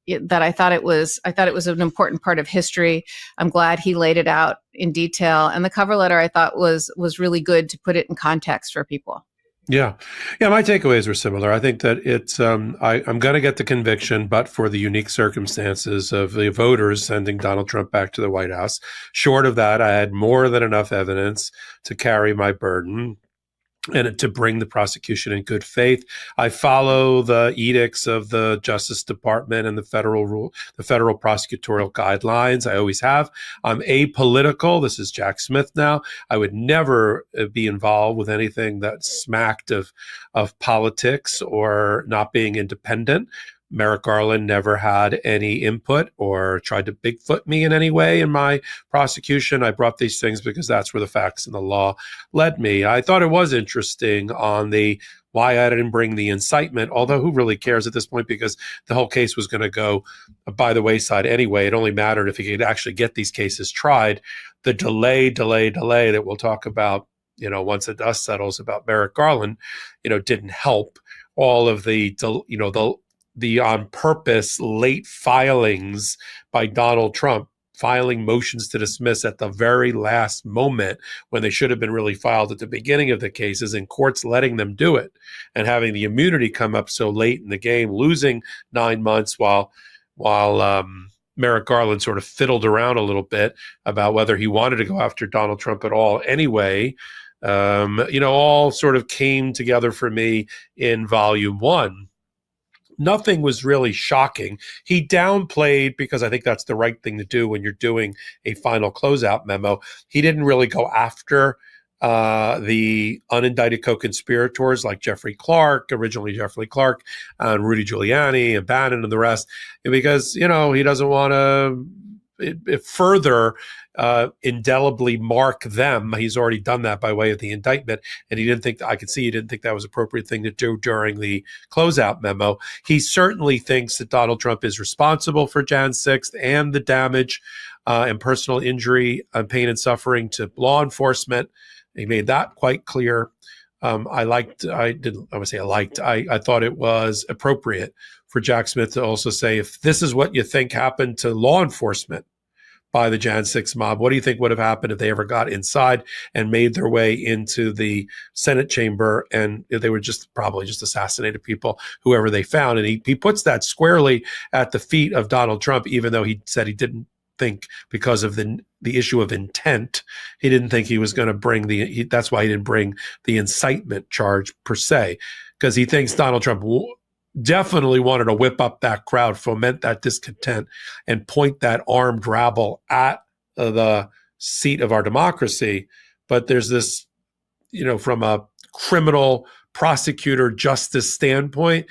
[SPEAKER 2] That I thought it was an important part of history. I'm glad he laid it out in detail, and the cover letter I thought was really good to put it in context for people.
[SPEAKER 1] Yeah. Yeah. My takeaways were similar. I think that it's, I'm going to get the conviction, but for the unique circumstances of the voters sending Donald Trump back to the White House. Short of that, I had more than enough evidence to carry my burden and to bring the prosecution in good faith. I follow the edicts of the Justice Department and the federal prosecutorial guidelines. I always have. I'm apolitical. This is Jack Smith now. I would never be involved with anything that smacked of politics or not being independent. Merrick Garland never had any input or tried to Bigfoot me in any way in my prosecution. I brought these things because that's where the facts and the law led me. I thought it was interesting on the why I didn't bring the incitement, although who really cares at this point, because the whole case was going to go by the wayside anyway. It only mattered if he could actually get these cases tried. The delay that we'll talk about, once the dust settles about Merrick Garland, didn't help. All of the on purpose late filings by Donald Trump, filing motions to dismiss at the very last moment when they should have been really filed at the beginning of the cases, and courts letting them do it and having the immunity come up so late in the game, losing 9 months while Merrick Garland sort of fiddled around a little bit about whether he wanted to go after Donald Trump at all anyway. All sort of came together for me in volume one. Nothing was really shocking. He downplayed, because I think that's the right thing to do when you're doing a final closeout memo. He didn't really go after the unindicted co-conspirators like originally Jeffrey Clark, and Rudy Giuliani and Bannon and the rest, because, he doesn't want to further indelibly mark them. He's already done that by way of the indictment, and he didn't think that was an appropriate thing to do during the closeout memo. He certainly thinks that Donald Trump is responsible for Jan 6th and the damage and personal injury and pain and suffering to law enforcement. He made that quite clear. I thought it was appropriate for Jack Smith to also say, if this is what you think happened to law enforcement by the Jan 6 mob, what do you think would have happened if they ever got inside and made their way into the Senate chamber and they were probably just assassinated people, whoever they found? And he puts that squarely at the feet of Donald Trump, even though he said he didn't think, because of the issue of intent, he didn't think he was going to bring that's why he didn't bring the incitement charge per se, because he thinks Donald Trump definitely wanted to whip up that crowd, foment that discontent, and point that armed rabble at the seat of our democracy. But there's this, from a criminal prosecutor justice standpoint,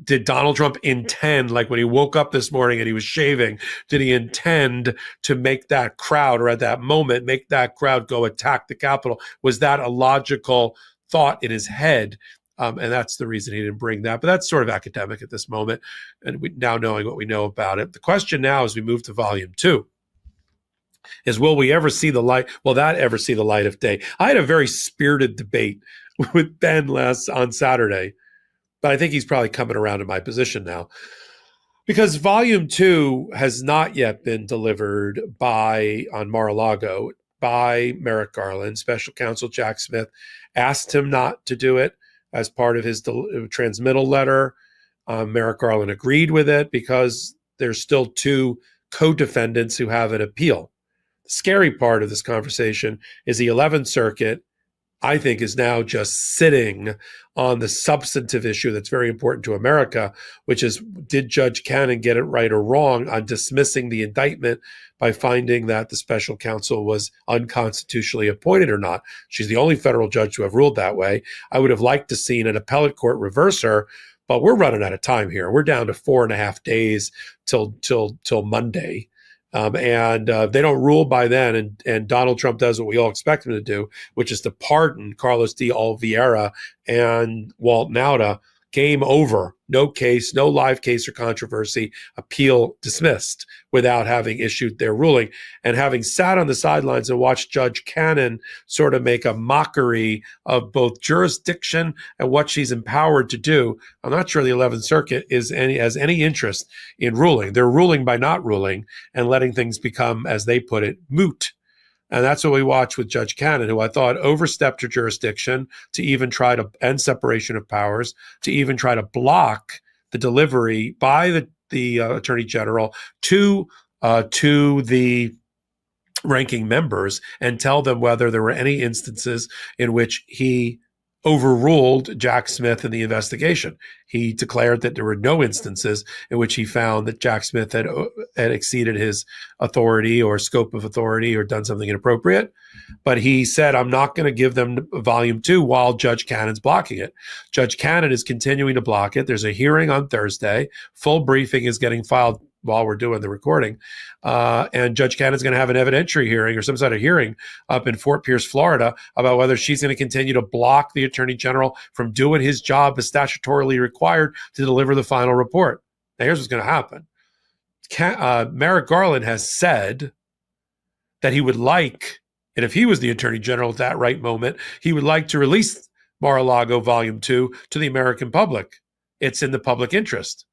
[SPEAKER 1] did Donald Trump intend, like when he woke up this morning and he was shaving, did he intend to make that crowd, or at that moment, make that crowd go attack the Capitol? Was that a logical thought in his head? And that's the reason he didn't bring that. But that's sort of academic at this moment. And now knowing what we know about it, the question now as we move to volume 2 is, will we ever see the light? Will that ever see the light of day? I had a very spirited debate with Ben on Saturday, but I think he's probably coming around to my position now, because volume 2 has not yet been delivered on Mar-a-Lago by Merrick Garland. Special counsel Jack Smith asked him not to do it as part of his transmittal letter. Merrick Garland agreed with it because there's still 2 co-defendants who have an appeal. The scary part of this conversation is the 11th Circuit, I think, is now just sitting on the substantive issue that's very important to America, which is, did Judge Cannon get it right or wrong on dismissing the indictment by finding that the special counsel was unconstitutionally appointed or not? She's the only federal judge to have ruled that way. I would have liked to see an appellate court reverse her, but we're running out of time here. We're down to 4.5 days till Monday. And they don't rule by then, and Donald Trump does what we all expect him to do, which is to pardon Carlos D. Oliveira and Walt Nauta. Game over. No case, no live case or controversy. Appeal dismissed without having issued their ruling. And having sat on the sidelines and watched Judge Cannon sort of make a mockery of both jurisdiction and what she's empowered to do, I'm not sure the 11th Circuit has any interest in ruling. They're ruling by not ruling and letting things become, as they put it, moot. And that's what we watched with Judge Cannon, who I thought overstepped her jurisdiction to even try to end separation of powers, to even try to block the delivery by the Attorney General to the ranking members and tell them whether there were any instances in which he overruled Jack Smith in the investigation. He declared that there were no instances in which he found that Jack Smith had exceeded his authority or scope of authority or done something inappropriate. But he said, I'm not going to give them volume 2 while Judge Cannon's blocking it. Judge Cannon is continuing to block it. There's a hearing on Thursday. Full briefing is getting filed while we're doing the recording. And Judge Cannon's going to have an evidentiary hearing or some sort of hearing up in Fort Pierce, Florida, about whether she's going to continue to block the Attorney General from doing his job as statutorily required to deliver the final report. Now, here's what's going to happen. Merrick Garland has said that he would like, and if he was the Attorney General at that right moment, he would like to release Mar-a-Lago Volume 2 to the American public. It's in the public interest.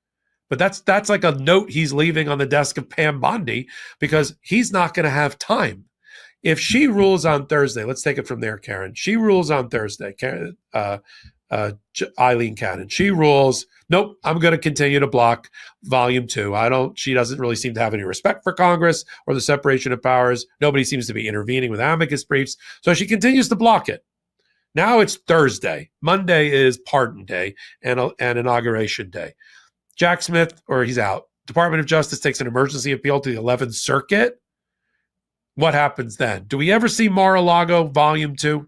[SPEAKER 1] But that's like a note he's leaving on the desk of Pam Bondi, because he's not going to have time. If she rules on Thursday, let's take it from there, Karen. She rules on Thursday, Eileen Cannon. She rules, nope, I'm going to continue to block Volume 2. She doesn't really seem to have any respect for Congress or the separation of powers. Nobody seems to be intervening with amicus briefs. So she continues to block it. Now it's Thursday. Monday is Pardon Day and Inauguration Day. Jack Smith, or he's out. Department of Justice takes an emergency appeal to the 11th Circuit. What happens then? Do we ever see Mar-a-Lago Volume 2?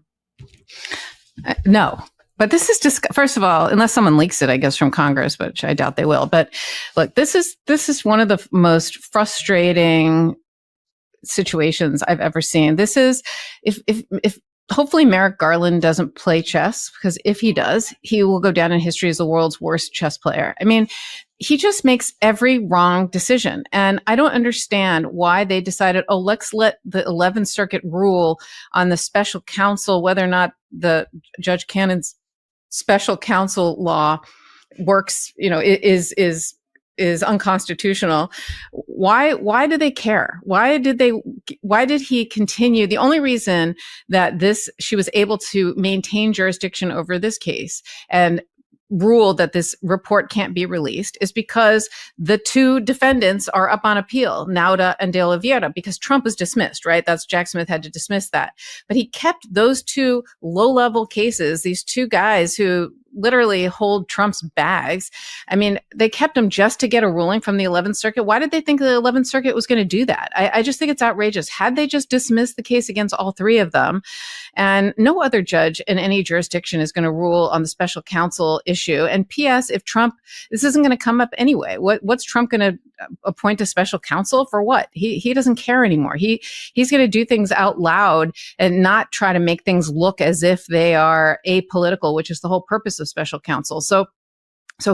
[SPEAKER 2] No. But this is just, first of all, unless someone leaks it, I guess, from Congress, which I doubt they will. But look, this is one of the most frustrating situations I've ever seen. This is, if hopefully Merrick Garland doesn't play chess, because if he does, he will go down in history as the world's worst chess player. I mean, he just makes every wrong decision. And I don't understand why they decided, let's let the 11th Circuit rule on the special counsel, whether or not the Judge Cannon's special counsel law works, is unconstitutional. Why do they care? Why did he continue? The only reason that she was able to maintain jurisdiction over this case and rule that this report can't be released is because the two defendants are up on appeal, Nauta and De Oliveira, because Trump was dismissed, right? That's Jack Smith had to dismiss that. But he kept those two low-level cases, these two guys who literally hold Trump's bags. I mean, they kept them just to get a ruling from the 11th Circuit. Why did they think the 11th Circuit was going to do that? I just think it's outrageous. Had they just dismissed the case against all three of them, and no other judge in any jurisdiction is going to rule on the special counsel issue. And P.S., if Trump, this isn't going to come up anyway. What's Trump going to appoint a special counsel for? What? He doesn't care anymore. He's going to do things out loud and not try to make things look as if they are apolitical, which is the whole purpose of special counsel. So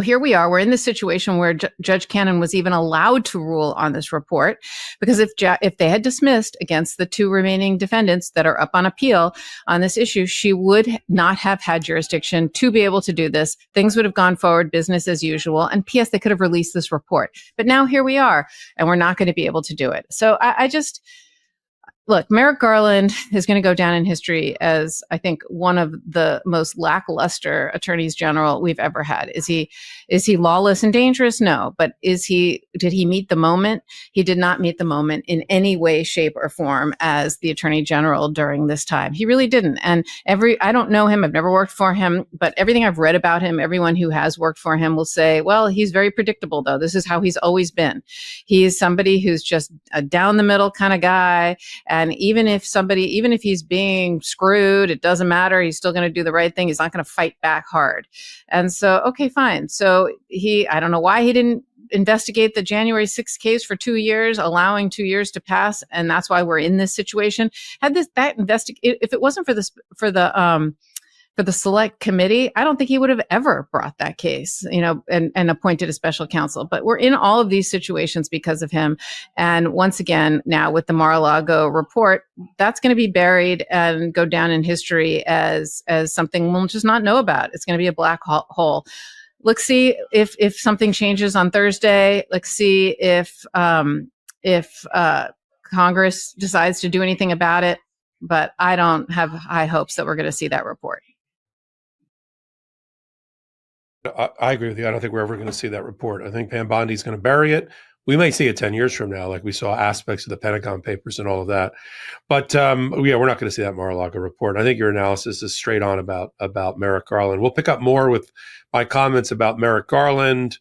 [SPEAKER 2] here we are. We're in this situation where Judge Cannon was even allowed to rule on this report, because if they had dismissed against the two remaining defendants that are up on appeal on this issue, she would not have had jurisdiction to be able to do this. Things would have gone forward, business as usual. And P.S., they could have released this report. But now here we are, and we're not going to be able to do it. So look, Merrick Garland is going to go down in history as, I think, one of the most lackluster attorneys general we've ever had. Is he lawless and dangerous? No. But did he meet the moment? He did not meet the moment in any way, shape, or form as the attorney general during this time. He really didn't. And I don't know him. I've never worked for him, but everything I've read about him, everyone who has worked for him will say, well, he's very predictable, though. This is how he's always been. He is somebody who's just a down the middle kind of guy. And even if he's being screwed, it doesn't matter. He's still going to do the right thing. He's not going to fight back hard. And so, okay, fine. So I don't know why he didn't investigate the January 6th case for 2 years, allowing 2 years to pass. And that's why we're in this situation. If it wasn't for the select committee, I don't think he would have ever brought that case, and appointed a special counsel. But we're in all of these situations because of him. And once again, now with the Mar-a-Lago report, that's going to be buried and go down in history as something we'll just not know about. It's going to be a black hole. Let's see if something changes on Thursday. Let's see if Congress decides to do anything about it, but I don't have high hopes that we're going to see that report.
[SPEAKER 1] I agree with you. I don't think we're ever going to see that report. I think Pam Bondi's going to bury it. We may see it 10 years from now, like we saw aspects of the Pentagon Papers and all of that. But yeah, we're not going to see that Mar-a-Lago report. I think your analysis is straight on about Merrick Garland. We'll pick up more with my comments about Merrick Garland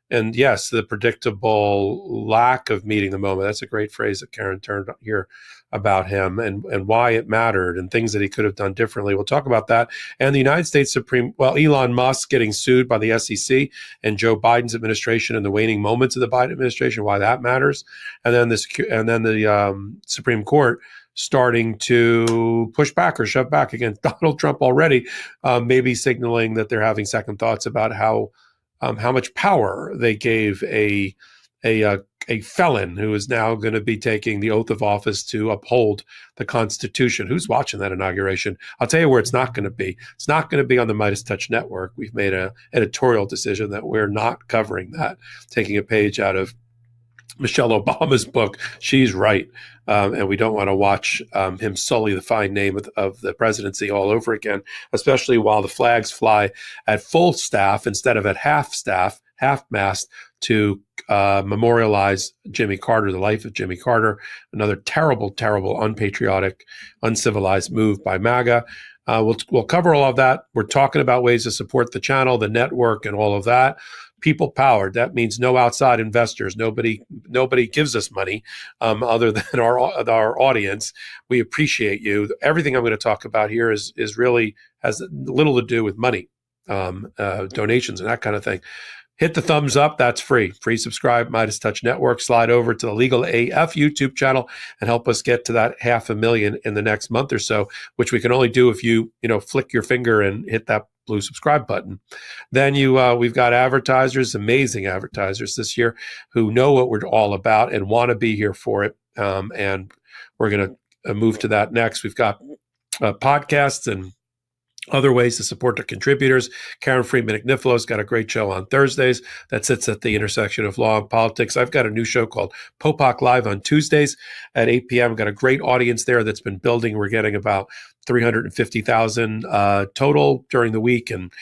[SPEAKER 1] and yes, the predictable lack of meeting the moment. That's a great phrase that Karen turned here about him and why it mattered and things that he could have done differently. We'll talk about that. And the United States Elon Musk getting sued by the SEC and Joe Biden's administration and the waning moments of the Biden administration, why that matters. And then the Supreme Court starting to push back or shove back against Donald Trump already, maybe signaling that they're having second thoughts about how much power they gave a felon who is now going to be taking the oath of office to uphold the Constitution. Who's watching that inauguration? I'll tell you where it's not going to be. It's not going to be on the Midas Touch Network. We've made an editorial decision that we're not covering that, taking a page out of Michelle Obama's book. She's right. And we don't want to watch him sully the fine name of the presidency all over again, especially while the flags fly at full staff instead of at half-mast to memorialize Jimmy Carter, the life of Jimmy Carter. Another terrible, terrible, unpatriotic, uncivilized move by MAGA. We'll cover all of that. We're talking about ways to support the channel, the network, and all of that. People powered. That means no outside investors. Nobody gives us money other than our audience. We appreciate you. Everything I'm going to talk about here is really has little to do with money, donations and that kind of thing. Hit the thumbs up. That's free. Free subscribe, Midas Touch Network. Slide over to the Legal AF YouTube channel and help us get to that 500,000 in the next month or so, which we can only do if you flick your finger and hit that blue subscribe button. Then we've got advertisers, amazing advertisers this year who know what we're all about and want to be here for it. And we're going to move to that next. We've got podcasts and other ways to support the contributors. Karen Friedman Agnifilo's got a great show on Thursdays that sits at the intersection of law and politics. I've got a new show called Popok Live on Tuesdays at 8 p.m. I've got a great audience there that's been building. We're getting about 350,000 total during the week, and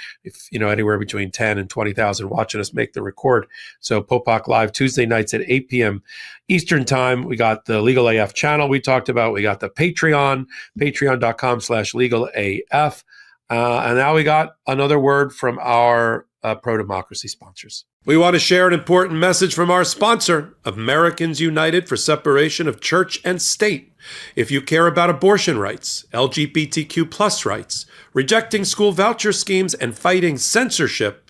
[SPEAKER 1] anywhere between 10 and 20,000 watching us make the record. So Popok Live Tuesday nights at 8 p.m. Eastern Time. We got the Legal AF channel we talked about. We got the Patreon, patreon.com/legalaf. And now we got another word from our pro-democracy sponsors. We want to share an important message from our sponsor, Americans United for Separation of Church and State. If you care about abortion rights, LGBTQ plus rights, rejecting school voucher schemes, and fighting censorship,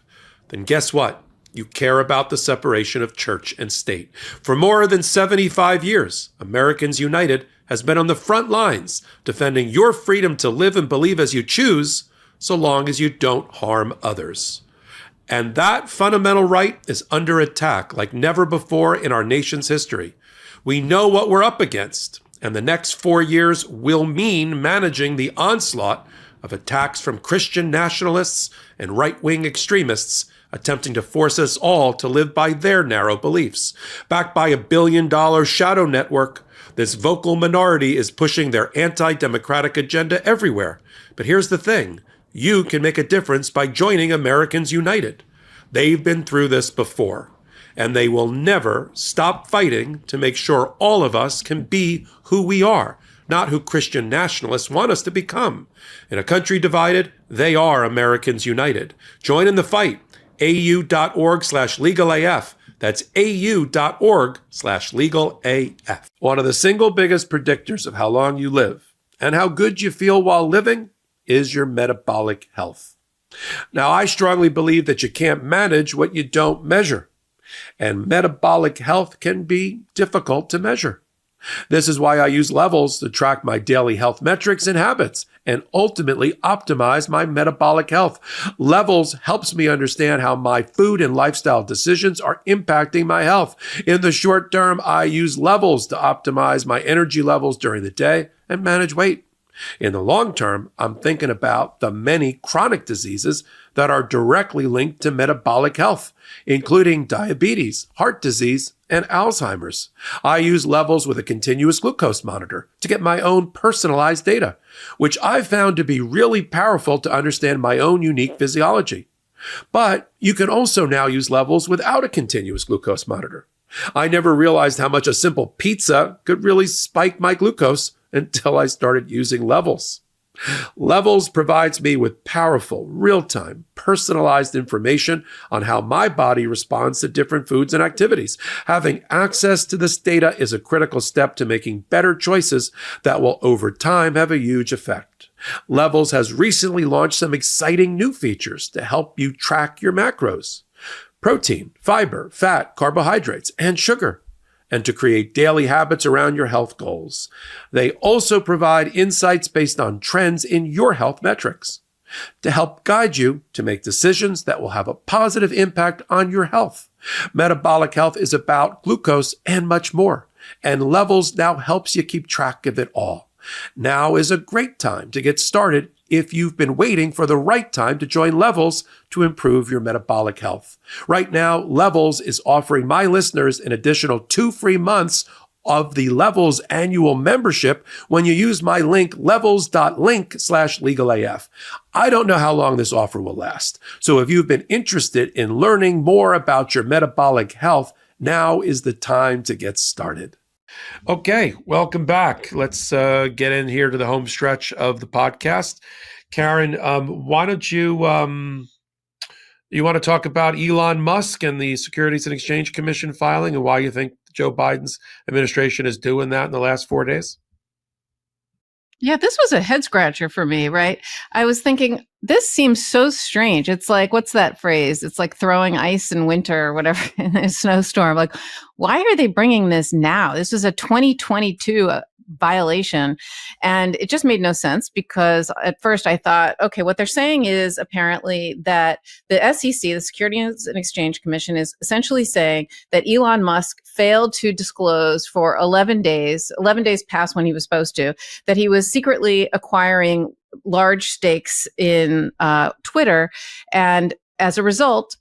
[SPEAKER 1] then guess what? You care about the separation of church and state. For more than 75 years, Americans United has been on the front lines defending your freedom to live and believe as you choose, so long as you don't harm others. And that fundamental right is under attack like never before in our nation's history. We know what we're up against, and the next 4 years will mean managing the onslaught of attacks from Christian nationalists and right-wing extremists attempting to force us all to live by their narrow beliefs. Backed by $1 billion shadow network, this vocal minority is pushing their anti-democratic agenda everywhere. But here's the thing. You can make a difference by joining Americans United. They've been through this before, and they will never stop fighting to make sure all of us can be who we are, not who Christian nationalists want us to become. In a country divided, they are Americans United. Join in the fight. au.org/legalaf. That's au.org/legalaf. One of the single biggest predictors of how long you live and how good you feel while living is your metabolic health. Now, I strongly believe that you can't manage what you don't measure, and metabolic health can be difficult to measure. This is why I use levels to track my daily health metrics and habits and ultimately optimize my metabolic health. Levels helps me understand how my food and lifestyle decisions are impacting my health. In the short term, I use levels to optimize my energy levels during the day and manage weight. In the long term, I'm thinking about the many chronic diseases that are directly linked to metabolic health, including diabetes, heart disease, and Alzheimer's. I use Levels with a continuous glucose monitor to get my own personalized data, which I've found to be really powerful to understand my own unique physiology. But you can also now use Levels without a continuous glucose monitor. I never realized how much a simple pizza could really spike my glucose until I started using Levels. Levels provides me with powerful, real-time, personalized information on how my body responds to different foods and activities. Having access to this data is a critical step to making better choices that will, over time, have a huge effect. Levels has recently launched some exciting new features to help you track your macros: protein, fiber, fat, carbohydrates, and sugar, and to create daily habits around your health goals. They also provide insights based on trends in your health metrics to help guide you to make decisions that will have a positive impact on your health. Metabolic health is about glucose and much more, and Levels now helps you keep track of it all. Now is a great time to get started if you've been waiting for the right time to join Levels to improve your metabolic health. Right now, Levels is offering my listeners an additional 2 free months of the Levels annual membership when you use my link levels.link/legalaf. I don't know how long this offer will last. So if you've been interested in learning more about your metabolic health, now is the time to get started. Okay, welcome back. Let's get in here to the home stretch of the podcast. Karen, why don't you want to talk about Elon Musk and the Securities and Exchange Commission filing and why you think Joe Biden's administration is doing that in the last 4 days?
[SPEAKER 2] Yeah, this was a head scratcher for me, right? I was thinking, this seems so strange. It's like, what's that phrase? It's like throwing ice in winter or whatever in a snowstorm. Like, why are they bringing this now? This is a 2022 violation. And it just made no sense because at first I thought, okay, what they're saying is apparently that the SEC, the Securities and Exchange Commission, is essentially saying that Elon Musk failed to disclose for 11 days past when he was supposed to, that he was secretly acquiring large stakes in Twitter. And as a result,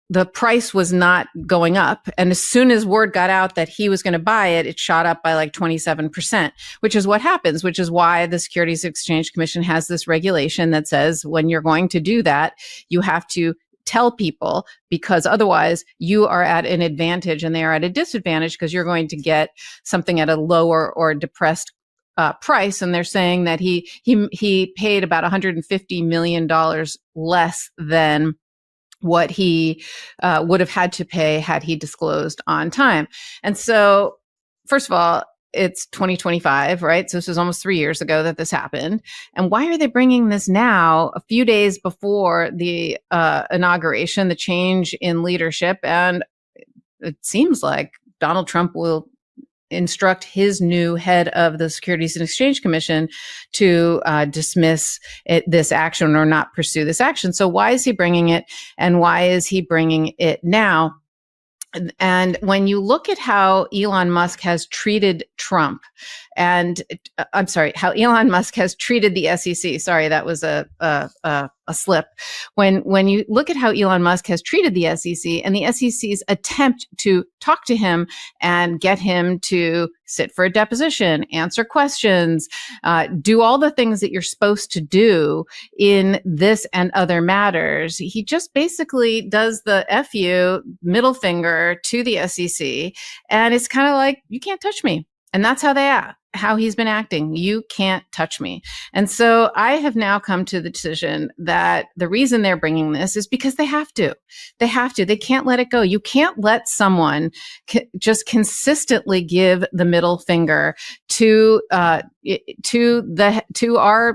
[SPEAKER 2] the price was not going up. And as soon as word got out that he was going to buy it, it shot up by like 27%, which is what happens, which is why the Securities and Exchange Commission has this regulation that says when you're going to do that, you have to tell people, because otherwise you are at an advantage and they are at a disadvantage because you're going to get something at a lower or depressed price. And they're saying that he paid about $150 million less than what he would have had to pay had he disclosed on time. And so, first of all, it's 2025, right? So this was almost 3 years ago that this happened. And why are they bringing this now, a few days before the inauguration, the change in leadership? And it seems like Donald Trump will instruct his new head of the Securities and Exchange Commission to dismiss this action or not pursue this action. So why is he bringing it, and why is he bringing it now? And when you look at how Elon Musk has treated Trump, and how Elon Musk has treated the SEC. Sorry, that was a slip. When you look at how Elon Musk has treated the SEC and the SEC's attempt to talk to him and get him to sit for a deposition, answer questions, do all the things that you're supposed to do in this and other matters, he just basically does the F you middle finger to the SEC. And it's kind of like, you can't touch me. And that's how he's been acting. You can't touch me. And so I have now come to the decision that the reason they're bringing this is because they have to. They have to. They can't let it go. You can't let someone just consistently give the middle finger to our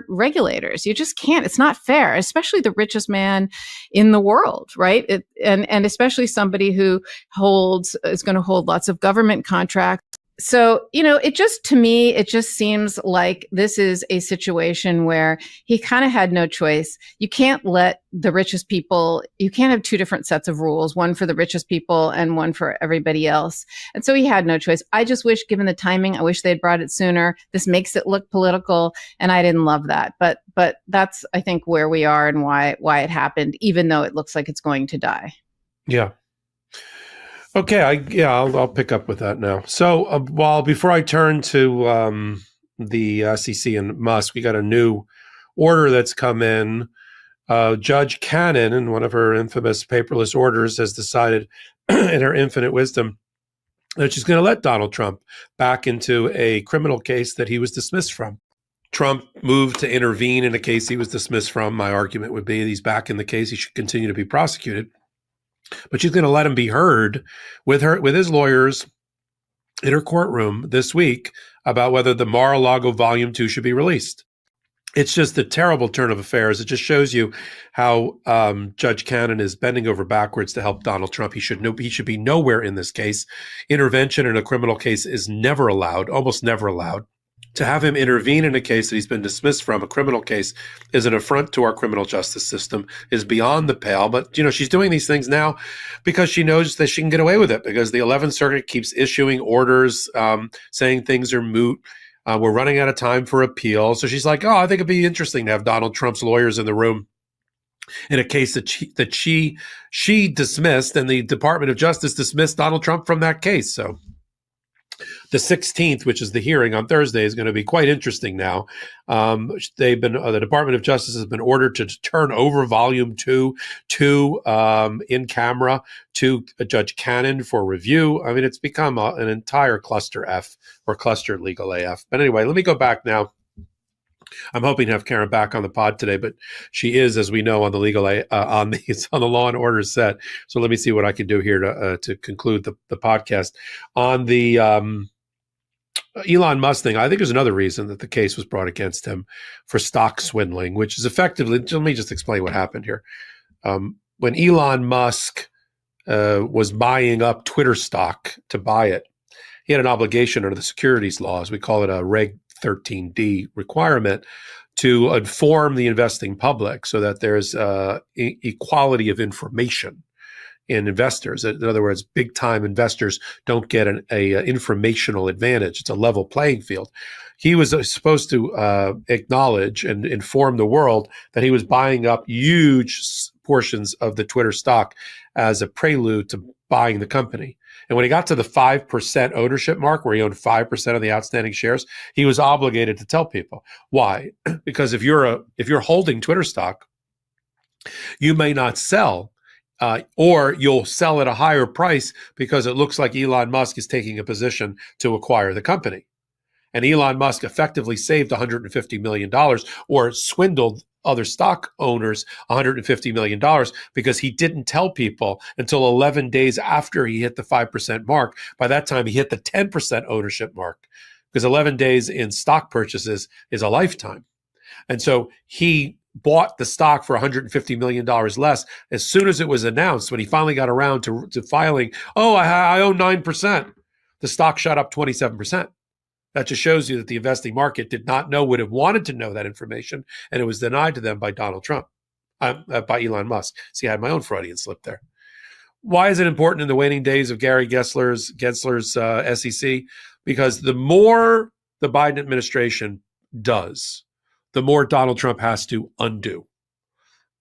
[SPEAKER 2] regulators. You just can't. It's not fair, especially the richest man in the world, right? And especially somebody who is going to hold lots of government contracts, So, to me, it just seems like this is a situation where he kind of had no choice. You can't let the richest people, you can't have two different sets of rules, one for the richest people and one for everybody else. And so he had no choice. I just wish, given the timing, I wish they'd brought it sooner. This makes it look political, and I didn't love that. But that's, I think, where we are and why it happened, even though it looks like it's going to die.
[SPEAKER 1] Yeah. Okay, I'll pick up with that now. So, before I turn to the SEC and Musk, we got a new order that's come in. Judge Cannon, in one of her infamous paperless orders, has decided, in her infinite wisdom, that she's going to let Donald Trump back into a criminal case that he was dismissed from. Trump moved to intervene in a case he was dismissed from. My argument would be that he's back in the case. He should continue to be prosecuted. But she's going to let him be heard with his lawyers in her courtroom this week about whether the Mar-a-Lago Volume 2 should be released. It's just a terrible turn of affairs. It just shows you how Judge Cannon is bending over backwards to help Donald Trump. He should be nowhere in this case. Intervention in a criminal case is never allowed, almost never allowed. To have him intervene in a case that he's been dismissed from, a criminal case, is an affront to our criminal justice system, is beyond the pale. But, she's doing these things now because she knows that she can get away with it, because the 11th Circuit keeps issuing orders saying things are moot. We're running out of time for appeal. So she's like, I think it'd be interesting to have Donald Trump's lawyers in the room in a case that she dismissed, and the Department of Justice dismissed Donald Trump from that case. So the 16th, which is the hearing on Thursday, is going to be quite interesting now. The Department of Justice has been ordered to turn over Volume 2 in camera to Judge Cannon for review. I mean, it's become an entire cluster F, or cluster legal AF. But anyway, let me go back now. I'm hoping to have Karen back on the pod today, but she is, as we know, on the legal on the Law and Order set. So let me see what I can do here to conclude the podcast on the Elon Musk thing. I think there's another reason that the case was brought against him for stock swindling, which is effectively, let me just explain what happened here. When Elon Musk was buying up Twitter stock to buy it, he had an obligation under the securities laws. We call it a Reg 13D requirement to inform the investing public so that there's equality of information in investors. In other words, big time investors don't get an informational advantage. It's a level playing field. He was supposed to acknowledge and inform the world that he was buying up huge portions of the Twitter stock as a prelude to buying the company. And when he got to the 5% ownership mark, where he owned 5% of the outstanding shares, he was obligated to tell people. Why? Because if you're holding Twitter stock, you may not sell, or you'll sell at a higher price because it looks like Elon Musk is taking a position to acquire the company. And Elon Musk effectively saved $150 million, or swindled other stock owners $150 million, because he didn't tell people until 11 days after he hit the 5% mark. By that time, he hit the 10% ownership mark, because 11 days in stock purchases is a lifetime. And so he bought the stock for $150 million less as soon as it was announced. When he finally got around to filing, I own 9%, the stock shot up 27%. That just shows you that the investing market did not know, would have wanted to know that information, and it was denied to them by Donald Trump, by Elon Musk. See, I had my own Freudian slip there. Why is it important in the waning days of Gary Gensler's SEC? Because the more the Biden administration does, the more Donald Trump has to undo,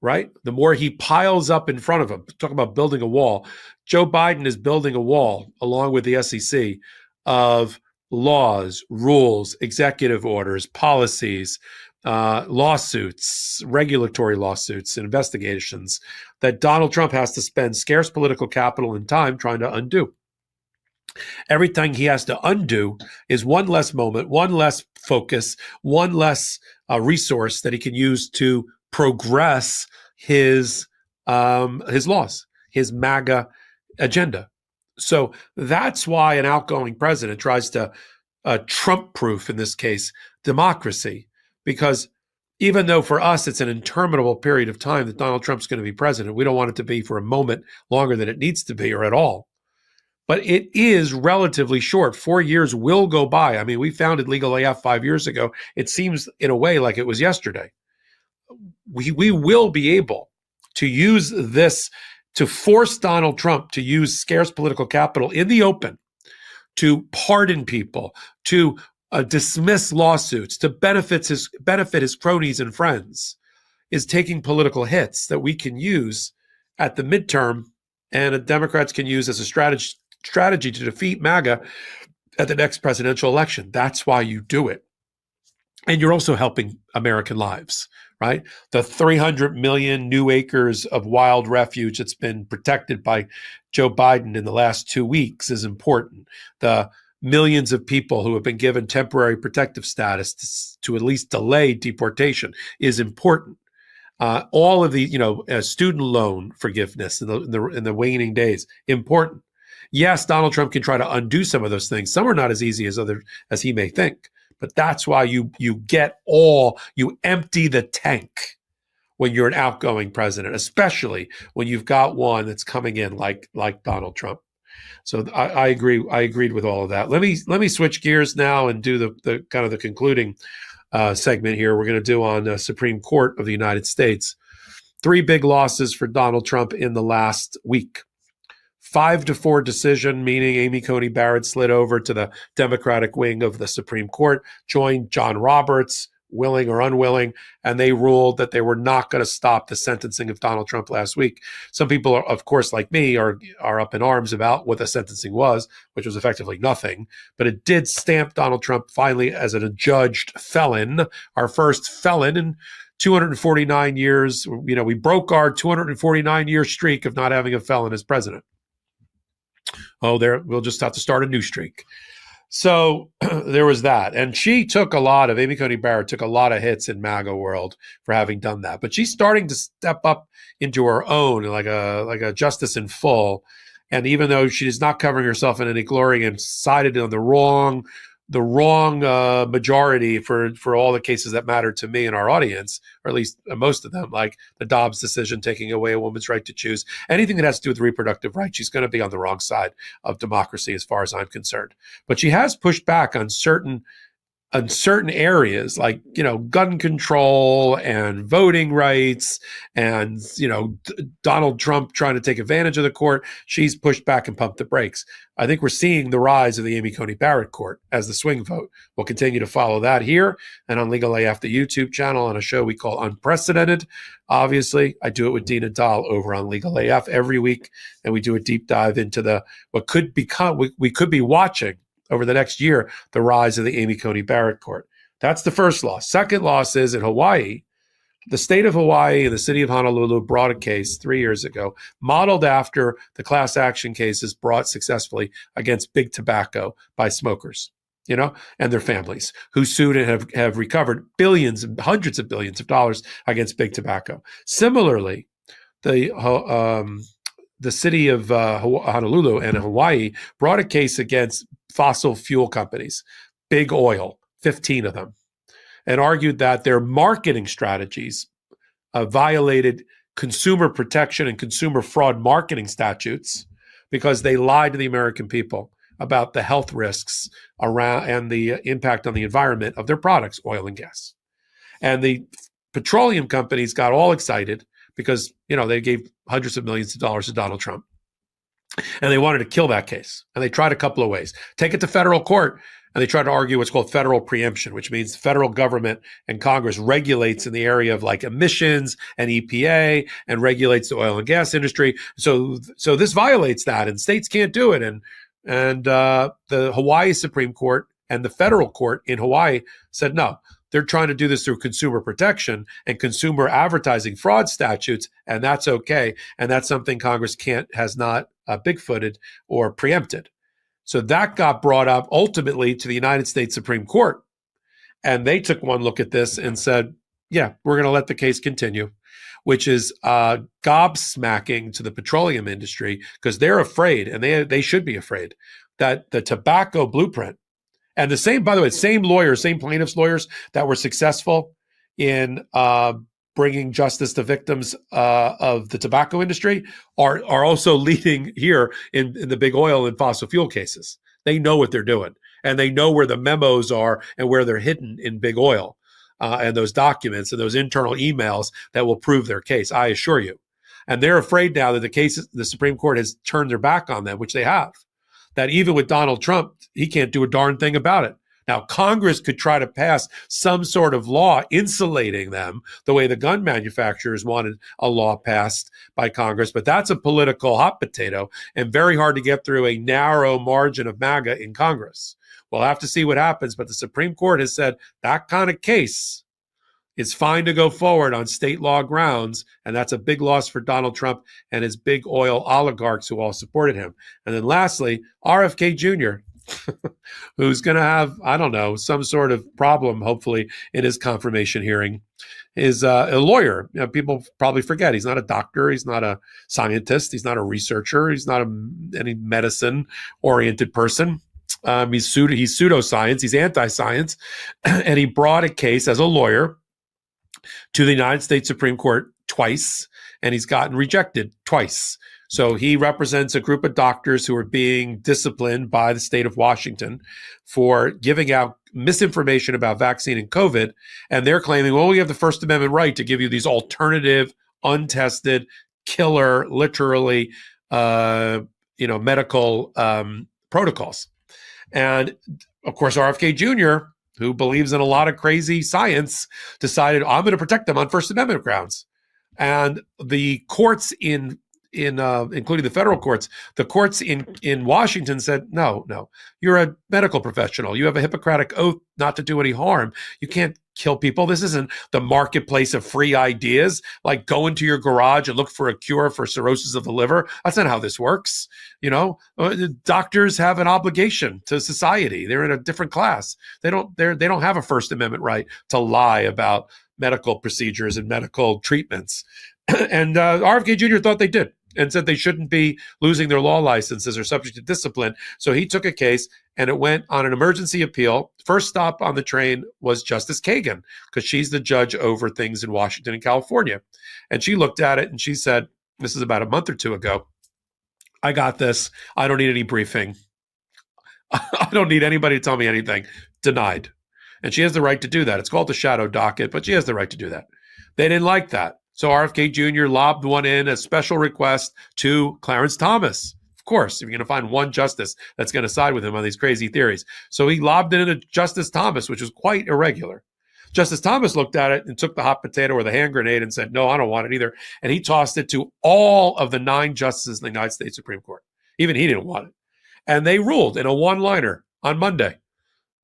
[SPEAKER 1] right? The more he piles up in front of him. Talk about building a wall. Joe Biden is building a wall, along with the SEC, of laws, rules, executive orders, policies, lawsuits, regulatory lawsuits, investigations that Donald Trump has to spend scarce political capital and time trying to undo. Everything he has to undo is one less moment, one less focus, one less resource that he can use to progress his laws, his MAGA agenda. So that's why an outgoing president tries to Trump-proof, in this case, democracy, because even though for us it's an interminable period of time that Donald Trump's going to be president, we don't want it to be for a moment longer than it needs to be, or at all. but it is relatively short. 4 years will go by. I mean, we founded Legal AF 5 years ago. It seems in a way like it was yesterday. We will be able to use this to force Donald Trump to use scarce political capital in the open to pardon people, to dismiss lawsuits, to benefit his cronies and friends, is taking political hits that we can use at the midterm, and Democrats can use as a strategy to defeat MAGA at the next presidential election. That's why you do it. And you're also helping American lives, right? The 300 million new acres of wild refuge that's been protected by Joe Biden in the last 2 weeks is important. The millions of people who have been given temporary protective status to at least delay deportation is important. All of the, student loan forgiveness in the waning days, important. Yes, Donald Trump can try to undo some of those things. Some are not as easy as he may think. But that's why you empty the tank when you're an outgoing president, especially when you've got one that's coming in like Donald Trump. So I agree. I agreed with all of that. Let me switch gears now and do the kind of the concluding segment here. We're going to do on the Supreme Court of the United States. 3 big losses for Donald Trump in the last week. 5-4 decision, meaning Amy Coney Barrett slid over to the Democratic wing of the Supreme Court, joined John Roberts, willing or unwilling, and they ruled that they were not going to stop the sentencing of Donald Trump last week. Some people, of course, like me, are up in arms about what the sentencing was, which was effectively nothing, but it did stamp Donald Trump finally as an adjudged felon, our first felon in 249 years. We broke our 249-year streak of not having a felon as president. We'll just have to start a new streak. So there was that. And Amy Coney Barrett took a lot of hits in MAGA world for having done that. But she's starting to step up into her own, like a justice in full. And even though she is not covering herself in any glory and sided on the wrong majority for all the cases that matter to me and our audience, or at least most of them, like the Dobbs decision taking away a woman's right to choose, anything that has to do with reproductive rights, she's going to be on the wrong side of democracy as far as I'm concerned. But she has pushed back on certain areas like, gun control and voting rights and, Donald Trump trying to take advantage of the court. She's pushed back and pumped the brakes. I think we're seeing the rise of the Amy Coney Barrett court as the swing vote. We'll continue to follow that here and on Legal AF, the YouTube channel, on a show we call Unprecedented. Obviously, I do it with Dina Dahl over on Legal AF every week, and we do a deep dive into what could become, we could be watching over the next year, the rise of the Amy Coney Barrett court. That's the first loss. Second loss is in Hawaii. The state of Hawaii and the city of Honolulu brought a case 3 years ago, modeled after the class action cases brought successfully against big tobacco by smokers, and their families, who sued and have recovered billions and hundreds of billions of dollars against big tobacco. Similarly, the city of Honolulu and Hawaii brought a case against fossil fuel companies, big oil, 15 of them, and argued that their marketing strategies violated consumer protection and consumer fraud marketing statutes because they lied to the American people about the health risks around and the impact on the environment of their products, oil and gas. And the petroleum companies got all excited because, they gave hundreds of millions of dollars to Donald Trump. And they wanted to kill that case. And they tried a couple of ways. Take it to federal court, and they tried to argue what's called federal preemption, which means the federal government and Congress regulates in the area of like emissions and EPA and regulates the oil and gas industry. So this violates that, and states can't do it. And the Hawaii Supreme Court and the federal court in Hawaii said no. They're trying to do this through consumer protection and consumer advertising fraud statutes, and that's okay. And that's something Congress has not bigfooted or preempted. So that got brought up ultimately to the United States Supreme Court. And they took one look at this and said, yeah, we're going to let the case continue, which is gobsmacking to the petroleum industry because they're afraid, and they should be afraid, that the tobacco blueprint, and the same, by the way, same lawyers, same plaintiffs' lawyers that were successful in bringing justice to victims of the tobacco industry are also leading here in the big oil and fossil fuel cases. They know what they're doing, and they know where the memos are and where they're hidden in big oil, and those documents and those internal emails that will prove their case, I assure you. And they're afraid now that the Supreme Court has turned their back on them, which they have, that even with Donald Trump, he can't do a darn thing about it. Now, Congress could try to pass some sort of law insulating them the way the gun manufacturers wanted a law passed by Congress, but that's a political hot potato and very hard to get through a narrow margin of MAGA in Congress. We'll have to see what happens, but the Supreme Court has said that kind of case is fine to go forward on state law grounds, and that's a big loss for Donald Trump and his big oil oligarchs who all supported him. And then lastly, RFK Jr., who's going to have, I don't know, some sort of problem, hopefully, in his confirmation hearing, is a lawyer. You know, people probably forget he's not a doctor. He's not a scientist. He's not a researcher. He's not any medicine-oriented person. He's pseudoscience. He's anti-science. And he brought a case as a lawyer to the United States Supreme Court twice, and he's gotten rejected twice. So he represents a group of doctors who are being disciplined by the state of Washington for giving out misinformation about vaccine and COVID. And they're claiming, well, we have the First Amendment right to give you these alternative, untested, killer, literally, medical protocols. And of course, RFK Jr., who believes in a lot of crazy science, decided, I'm going to protect them on First Amendment grounds. And the courts including the federal courts, the courts in Washington said, no, you're a medical professional. You have a Hippocratic oath not to do any harm. You can't kill people. This isn't the marketplace of free ideas, like go into your garage and look for a cure for cirrhosis of the liver. That's not how this works. You know, doctors have an obligation to society. They're in a different class. They don't have a First Amendment right to lie about medical procedures and medical treatments. And RFK Jr. thought they did, and said they shouldn't be losing their law licenses or subject to discipline. So he took a case, and it went on an emergency appeal. First stop on the train was Justice Kagan, because she's the judge over things in Washington and California. And she looked at it and she said, this is about a month or two ago, I got this. I don't need any briefing. I don't need anybody to tell me anything. Denied. And she has the right to do that. It's called the shadow docket, but she has the right to do that. They didn't like that. So RFK Jr. lobbed one in, a special request to Clarence Thomas. Of course, if you're going to find one justice that's going to side with him on these crazy theories. So he lobbed it into Justice Thomas, which was quite irregular. Justice Thomas looked at it and took the hot potato or the hand grenade and said, no, I don't want it either. And he tossed it to all of the 9 justices in the United States Supreme Court. Even he didn't want it. And they ruled in a one-liner on Monday.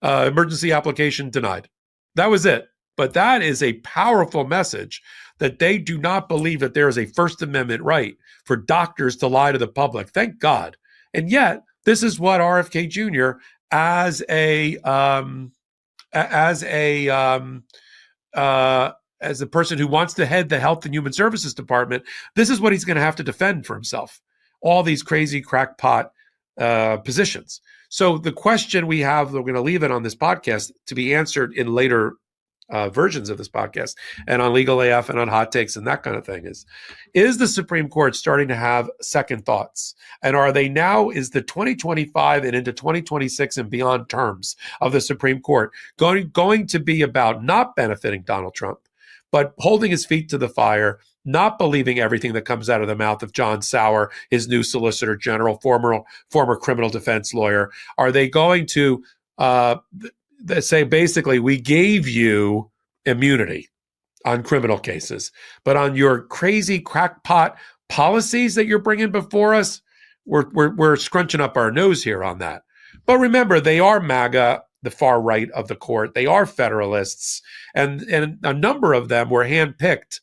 [SPEAKER 1] Emergency application denied. That was it. But that is a powerful message that they do not believe that there is a First Amendment right for doctors to lie to the public. Thank God. And yet, this is what RFK Jr. as a person who wants to head the Health and Human Services Department, this is what he's going to have to defend for himself. All these crazy crackpot positions. So the question we have, we're going to leave it on this podcast to be answered in later versions of this podcast and on Legal AF and on Hot Takes and that kind of thing is the Supreme Court starting to have second thoughts? And are they now, is the 2025 and into 2026 and beyond terms of the Supreme Court going to be about not benefiting Donald Trump, but holding his feet to the fire, not believing everything that comes out of the mouth of John Sauer, his new Solicitor General, former criminal defense lawyer? Are they going to that say, basically, we gave you immunity on criminal cases, but on your crazy crackpot policies that you're bringing before us, we're scrunching up our nose here on that. But remember, they are MAGA, the far right of the court. They are Federalists, and a number of them were handpicked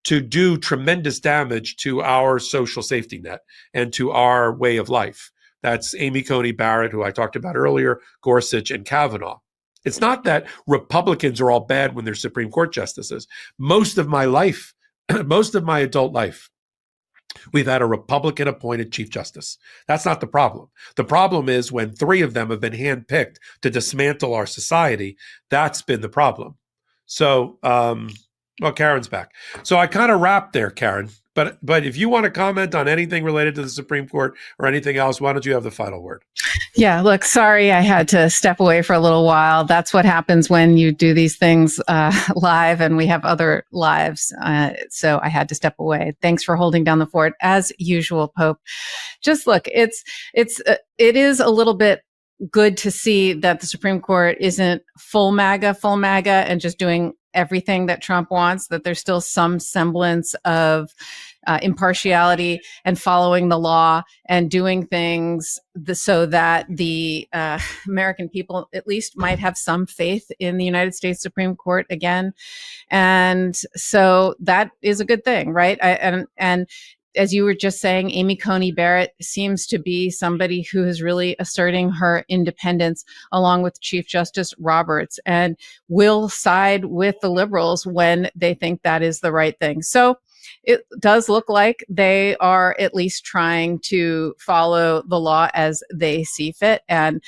[SPEAKER 1] to do tremendous damage to our social safety net and to our way of life. That's Amy Coney Barrett, who I talked about earlier, Gorsuch, and Kavanaugh. It's not that Republicans are all bad when they're Supreme Court justices. Most of my life, most of my adult life, we've had a Republican appointed Chief Justice. That's not the problem. The problem is when 3 of them have been handpicked to dismantle our society. That's been the problem. So Well, Karen's back. So I kind of wrapped there, Karen. But if you want to comment on anything related to the Supreme Court or anything else, why don't you have the final word?
[SPEAKER 2] Yeah, look, sorry I had to step away for a little while. That's what happens when you do these things live, and we have other lives. So I had to step away. Thanks for holding down the fort as usual, Pope. Just look, it is a little bit good to see that the Supreme Court isn't full MAGA, and just doing everything that Trump wants, that there's still some semblance of impartiality and following the law and doing things so that the American people at least might have some faith in the United States Supreme Court again. And so that is a good thing, right? And as you were just saying, Amy Coney Barrett seems to be somebody who is really asserting her independence along with Chief Justice Roberts and will side with the liberals when they think that is the right thing. So it does look like they are at least trying to follow the law as they see fit. And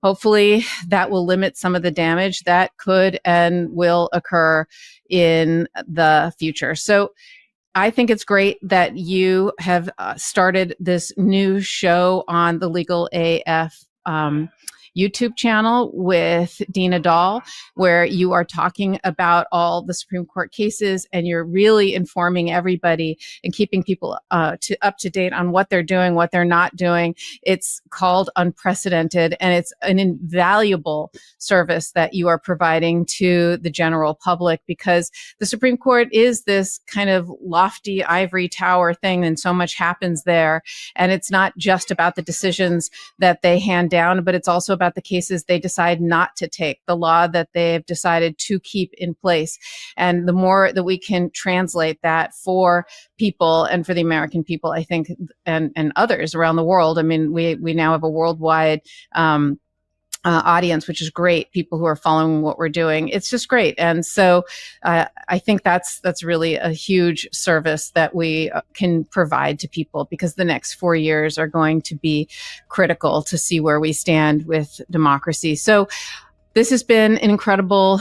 [SPEAKER 2] hopefully that will limit some of the damage that could and will occur in the future. So I think it's great that you have started this new show on the Legal AF YouTube channel with Dina Dahl, where you are talking about all the Supreme Court cases and you're really informing everybody and keeping people up to date on what they're doing, what they're not doing. It's called Unprecedented, and it's an invaluable service that you are providing to the general public, because the Supreme Court is this kind of lofty ivory tower thing, and so much happens there. And it's not just about the decisions that they hand down, but it's also about the cases they decide not to take, the law that they've decided to keep in place. And the more that we can translate that for people and for the American people, I think, and others around the world. I mean, we now have a worldwide audience, which is great. People who are following what we're doing. It's just great. And so I think that's really a huge service that we can provide to people, because the next 4 years are going to be critical to see where we stand with democracy. So this has been an incredible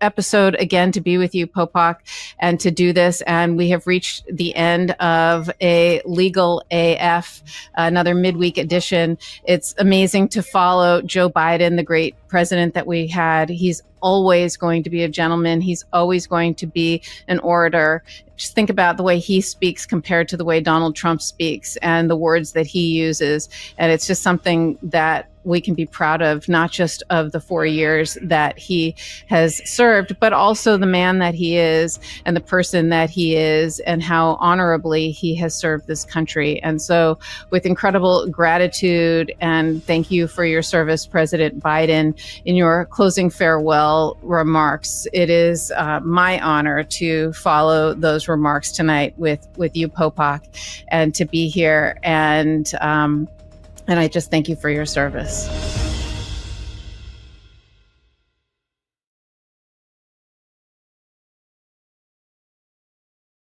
[SPEAKER 2] episode, again, to be with you, Popok, and to do this. And we have reached the end of a Legal AF, another midweek edition. It's amazing to follow Joe Biden, the great president that we had. He's always going to be a gentleman. He's always going to be an orator. Just think about the way he speaks compared to the way Donald Trump speaks and the words that he uses. And it's just something that we can be proud of, not just of the 4 years that he has served, but also the man that he is and the person that he is and how honorably he has served this country. And so with incredible gratitude and thank you for your service, President Biden, in your closing farewell remarks, it is my honor to follow those remarks tonight with you, Popok, and to be here. And I just thank you for your service.